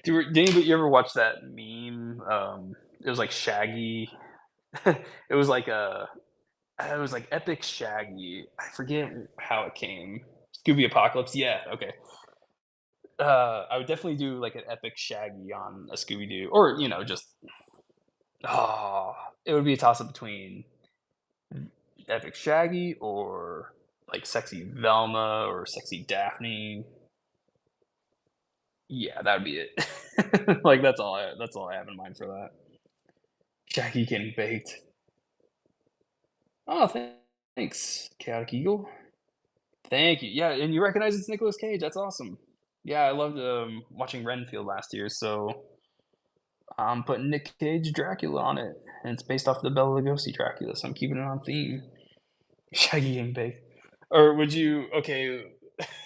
Did anybody you ever watch that meme? It was like Shaggy. it was like a. It was like Epic Shaggy. I forget how it came. Scooby Apocalypse. Yeah. Okay. I would definitely do like an Epic Shaggy on a Scooby Doo, or just oh, it would be a toss up between Epic Shaggy or like Sexy Velma or Sexy Daphne. Yeah, that would be it. Like that's all I have in mind for that. Shaggy getting baked. Oh, thanks, Chaotic Eagle. Thank you. Yeah, and you recognize it's Nicolas Cage. That's awesome. Yeah, I loved watching Renfield last year, so I'm putting Nick Cage Dracula on it, and it's based off the Bela Lugosi Dracula, so I'm keeping it on theme. Shaggy and baked. Or would you? Okay,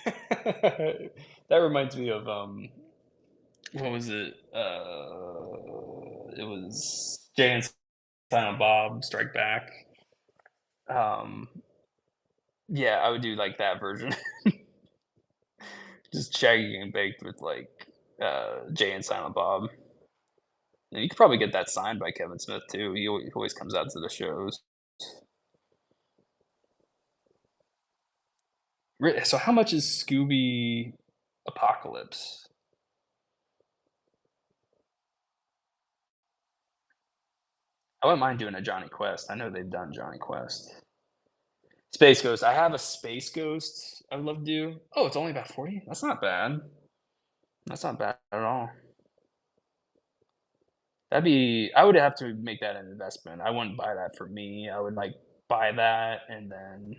that reminds me of what was it? It was Jay and Silent Bob Strike Back. Um, yeah, I would do like that version, just Shaggy and baked with like Jay and Silent Bob. And you could probably get that signed by Kevin Smith too. He always comes out to the shows. So how much is Scooby Apocalypse? I wouldn't mind doing a Johnny Quest. I know they've done Johnny Quest. Space Ghost. I have a Space Ghost I would love to do. Oh, it's only about 40? That's not bad. That's not bad at all. I would have to make that an investment. I wouldn't buy that for me. I would like buy that and then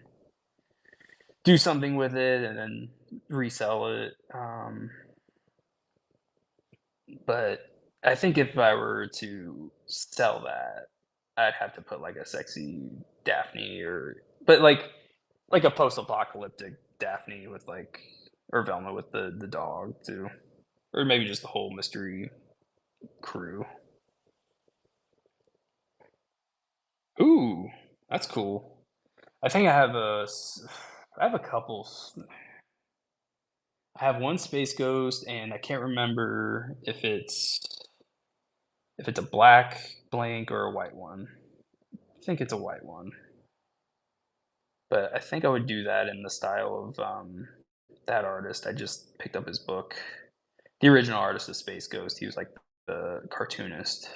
do something with it and then resell it. But I think if I were to sell that, I'd have to put like a sexy Daphne but like a post-apocalyptic Daphne with like or Velma with the dog too, or maybe just the whole mystery crew. Ooh. That's cool. I think I have I have a couple. I have one Space Ghost, and I can't remember if it's a black blank or a white one. I think it's a white one, but I think I would do that in the style of that artist. I just picked up his book. The original artist of Space Ghost. He was like the cartoonist.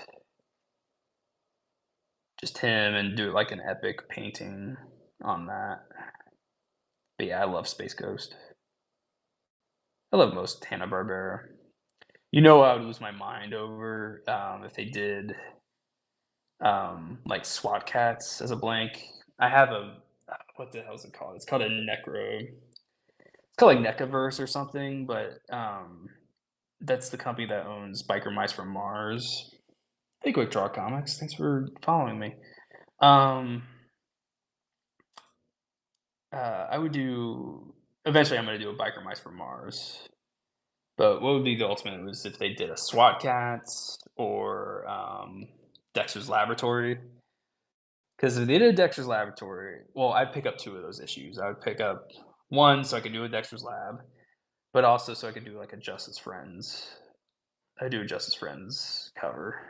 Just him, and do like an epic painting on that. But yeah, I love Space Ghost. I love most Hanna-Barbera. You know, I would lose my mind over, if they did, like, SWAT Cats as a blank. I have a what the hell is it called? It's called a Necro it's called, like, Necaverse or something, but, that's the company that owns Biker Mice from Mars. Hey, Quick Draw Comics, thanks for following me. Um, I would do eventually, I'm gonna do a Biker Mice from Mars. But what would be the ultimate was if they did a SWAT Cats or, Dexter's Laboratory. Because if they did a Dexter's Laboratory, well, I'd pick up 2 of those issues. I would pick up 1 so I could do a Dexter's Lab, but also so I could do, like, a Justice Friends. I do a Justice Friends cover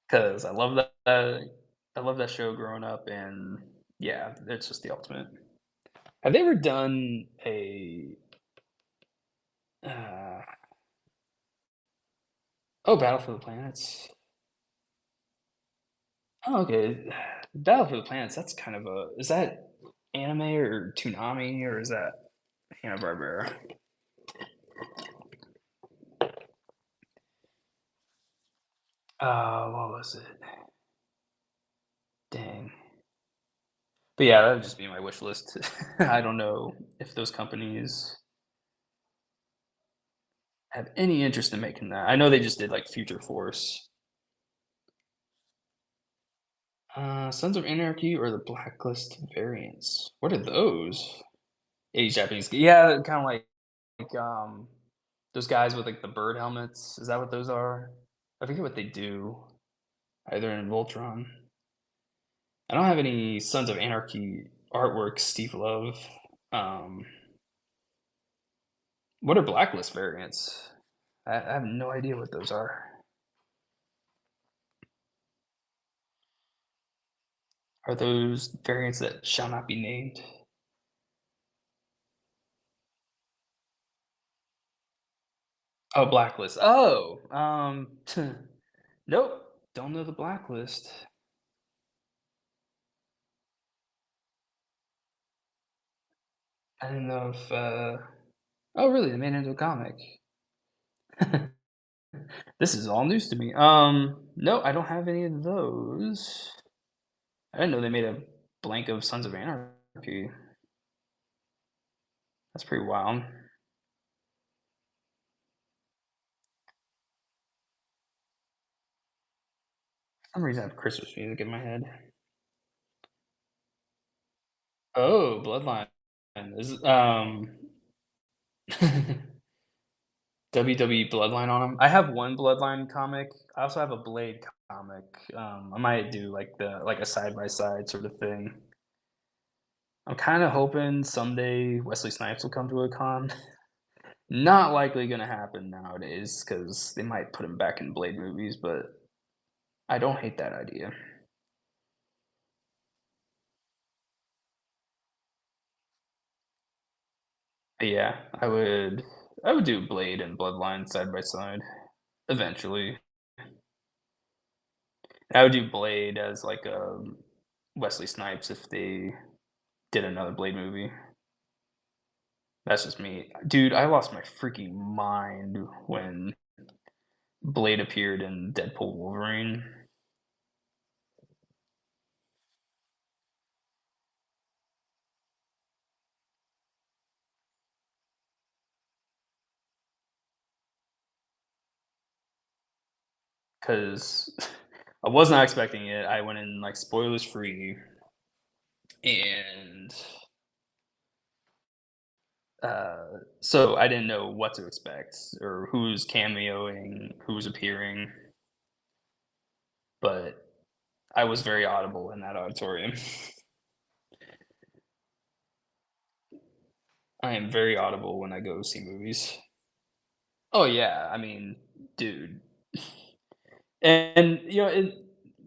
because I love that show growing up, and yeah, it's just the ultimate. Have they ever done a, uh oh, Battle for the Planets? Oh, okay. Battle for the Planets, that's kind of a is that anime or Toonami, or is that Hanna-Barbera? What was it? Dang. But yeah, that would just be my wish list. I don't know if those companies have any interest in making that. I know they just did, like, Future Force. Sons of Anarchy or the Blacklist variants? What are those? 80s Japanese, yeah, kinda like, those guys with, like, the bird helmets. Is that what those are? I forget what they do, either in Voltron. I don't have any Sons of Anarchy artwork, Steve Love. Um, what are Blacklist variants? I have no idea what those are. Are those variants that shall not be named? Oh, Blacklist. Oh, nope. Don't know the Blacklist. I didn't know if. Oh, really? They made it into a comic. This is all news to me. No, I don't have any of those. I didn't know they made a blank of Sons of Anarchy. That's pretty wild. For some reason, I have Christmas music in my head. Oh, Bloodline. Is WWE Bloodline on them. I have one Bloodline comic. I also have a Blade comic. I might do like a side by side sort of thing. I'm kind of hoping someday Wesley Snipes will come to a con. Not likely gonna happen nowadays because they might put him back in Blade movies, but I don't hate that idea. But yeah, I would do Blade and Bloodline side by side eventually. I would do Blade as like a Wesley Snipes if they did another Blade movie. That's just me. Dude, I lost my freaking mind when Blade appeared in Deadpool Wolverine. Because I was not expecting it. I went in like spoilers free, and so I didn't know what to expect or who's cameoing, who's appearing. But I was very audible in that auditorium. I am very audible when I go see movies. Oh, yeah, I mean, dude. And,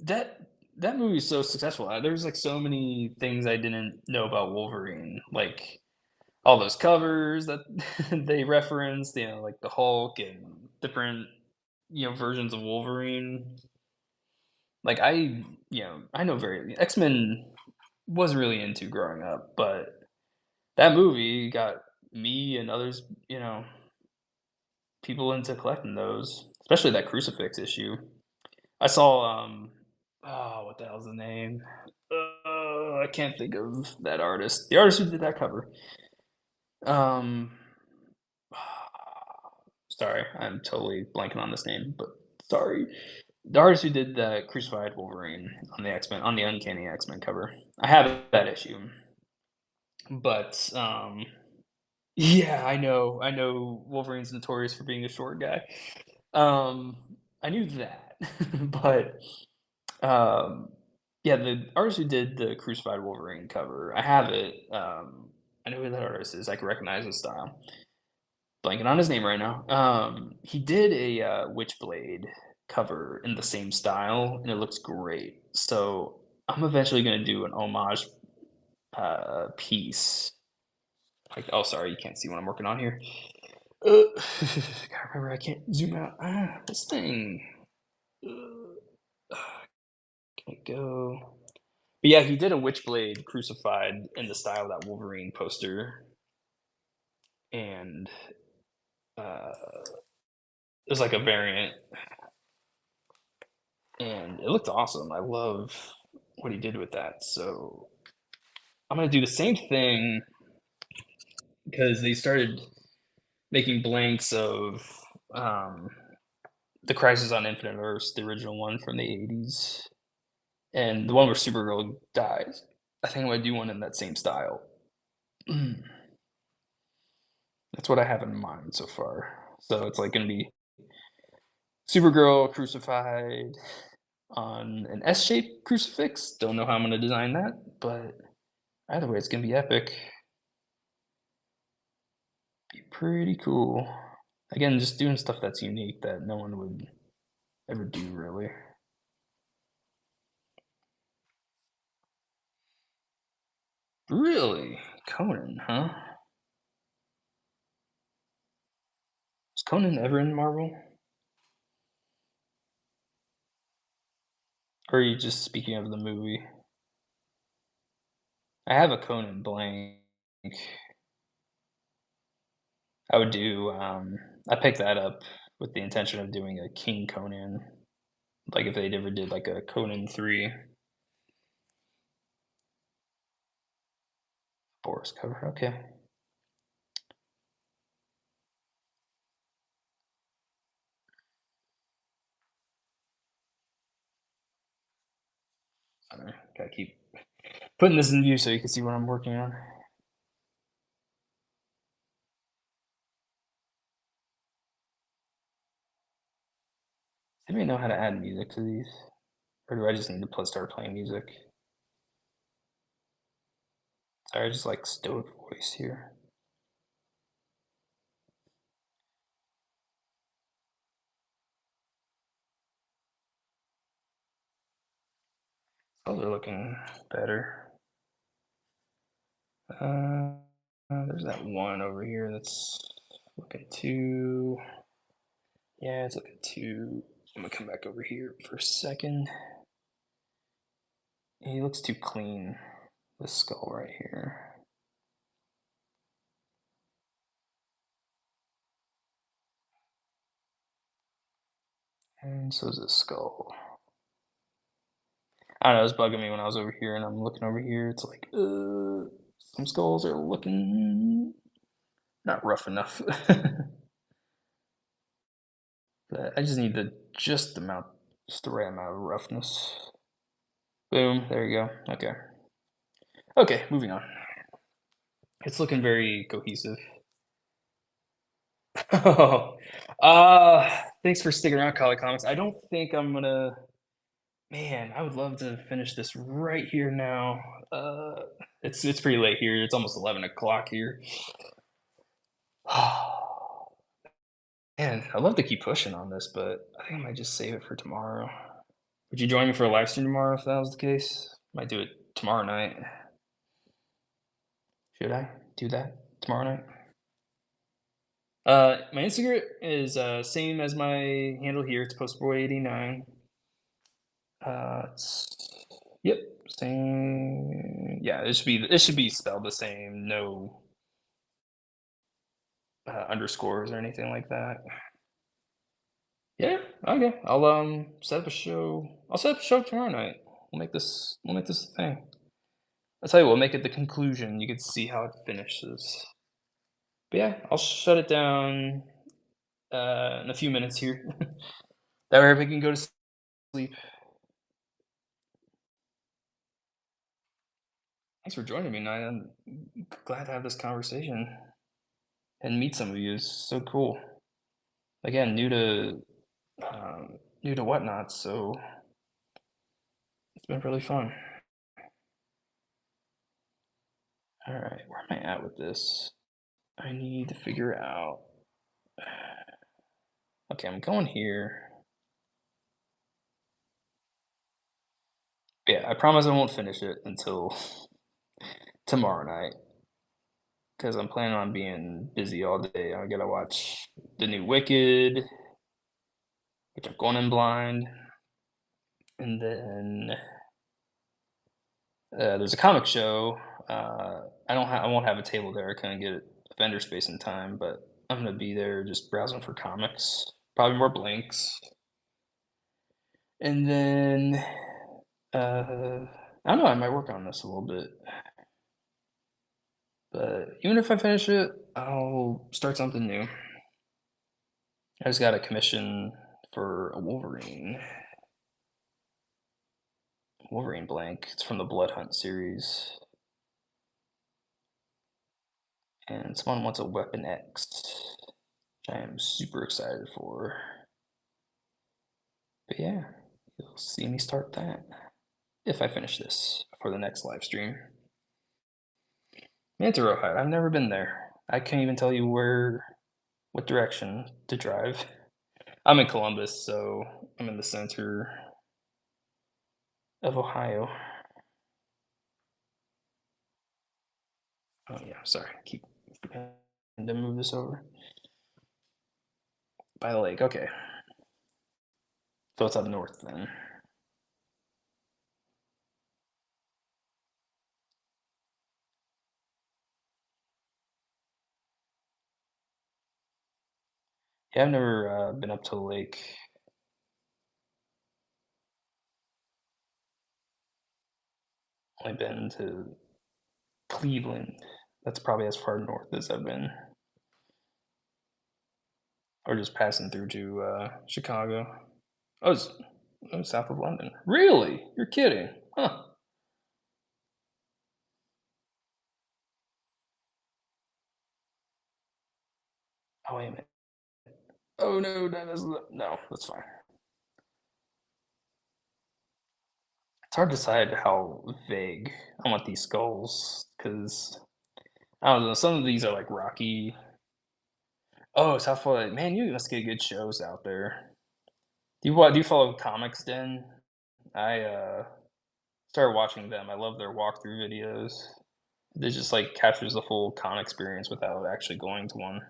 that that movie is so successful. There's, like, so many things I didn't know about Wolverine, like, all those covers that they referenced, like, the Hulk and different, versions of Wolverine. Like, I know very X-Men wasn't really into growing up, but that movie got me and others, people into collecting those, especially that crucifix issue. I saw, oh, what the hell's the name? I can't think of that artist. The artist who did that cover. Um, sorry, I'm totally blanking on this name, but sorry. The artist who did the Crucified Wolverine on the X Men on the Uncanny X Men cover. I have that issue, but yeah, I know Wolverine's notorious for being a short guy. Um, I knew that, but um, yeah, the artist who did the Crucified Wolverine cover, I have it. I know who that artist is. I can recognize his style. Blanking on his name right now. He did a Witchblade cover in the same style, and it looks great. So I'm eventually going to do an homage piece. Like, oh, sorry, you can't see what I'm working on here. Gotta remember, I can't zoom out. This thing. Uh, can't go. But yeah, he did a Witchblade crucified in the style of that Wolverine poster, and it was like a variant, and it looked awesome. I love what he did with that. So I'm gonna do the same thing because they started making blanks of um, the Crisis on Infinite Earths, the original one from the '80s, and the one where Supergirl dies. I think I'm gonna do one in that same style. That's what I have in mind so far. So it's like gonna be Supergirl crucified on an S-shaped crucifix. Don't know how I'm gonna design that, but either way, it's gonna be epic. Be pretty cool. Again, just doing stuff that's unique that no one would ever do, really. Really? Conan, huh? Was Conan ever in Marvel? Or are you just speaking of the movie? I have a Conan blank. I would do, I picked that up with the intention of doing a King Conan. Like if they ever did like a Conan 3 Boris cover. Okay. Sorry. Gotta keep putting this in view so you can see what I'm working on. Does anybody know how to add music to these? Or do I just need to start playing music? Sorry, I just like stoic voice here. Those are looking better. Uh, there's that one over here that's looking too. Yeah, it's looking too. I'm gonna come back over here for a second. He looks too clean. This skull right here. And so is this skull. I don't know, it was bugging me when I was over here and I'm looking over here. It's like, some skulls are looking not rough enough. But I just need just the right amount of roughness. Boom, there you go. Okay. Okay, moving on. It's looking very cohesive. Oh, thanks for sticking around, Collie Comics. I don't think I'm gonna Man, I would love to finish this right here now. Uh, it's pretty late here. It's almost 11 o'clock here. Man, I'd love to keep pushing on this, but I think I might just save it for tomorrow. Would you join me for a live stream tomorrow if that was the case? Might do it tomorrow night. Should I do that tomorrow night? My Instagram is same as my handle here. It's postboy89. It's yep, same. Yeah, it should be spelled the same. No underscores or anything like that. Yeah, okay. I'll set up a show. I'll set up a show tomorrow night. We'll make this a thing. I'll tell you, we'll make it the conclusion. You can see how it finishes. But yeah, I'll shut it down in a few minutes here. That way everybody can go to sleep. Thanks for joining me, tonight. I'm glad to have this conversation and meet some of you. It's so cool. Again, new to whatnot, so it's been really fun. All right, where am I at with this? I need to figure out. Okay, I'm going here. Yeah, I promise I won't finish it until tomorrow night because I'm planning on being busy all day. I gotta watch the new Wicked, which I'm going in blind, and then there's a comic show. I won't have a table there. I couldn't get vendor space in time, but I'm gonna be there just browsing for comics. Probably more blanks, and then I don't know. I might work on this a little bit, but even if I finish it, I'll start something new. I just got a commission for a Wolverine blank. It's from the Blood Hunt series, and someone wants a Weapon X, which I am super excited for. But yeah, you'll see me start that if I finish this for the next live stream. Manta Rawhide, I've never been there. I can't even tell you what direction to drive. I'm in Columbus, so I'm in the center of Ohio. Oh yeah, sorry. Keep forgetting to move this over. By the lake, okay. So it's up north then. Yeah, I've never been up to the lake. Only been to Cleveland. That's probably as far north as I've been. Or just passing through to Chicago. I was south of London. Really? You're kidding? Huh. Oh wait a minute. Oh no, no. That's fine. It's hard to decide how vague I want these skulls because I don't know. Some of these are like rocky. Oh, South Florida. Man, you must get good shows out there. Do you follow Comics Den? I started watching them. I love their walkthrough videos. It just like captures the full con experience without actually going to one.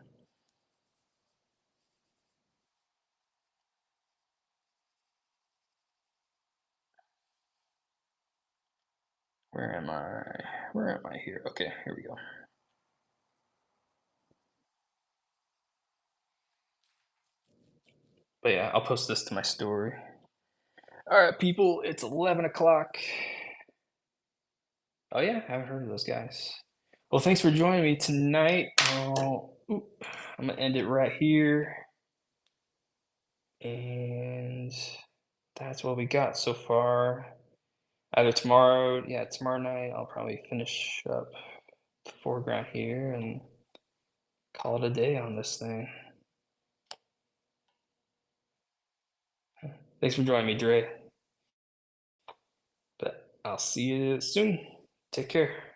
Where am I? Where am I here? Okay, here we go. But yeah, I'll post this to my story. All right, people, it's 11 o'clock. Oh yeah, haven't heard of those guys. Well, thanks for joining me tonight. I'm gonna end it right here, and that's what we got so far. Either tomorrow night, I'll probably finish up the foreground here and call it a day on this thing. Thanks for joining me, Dre. I'll see you soon. Take care.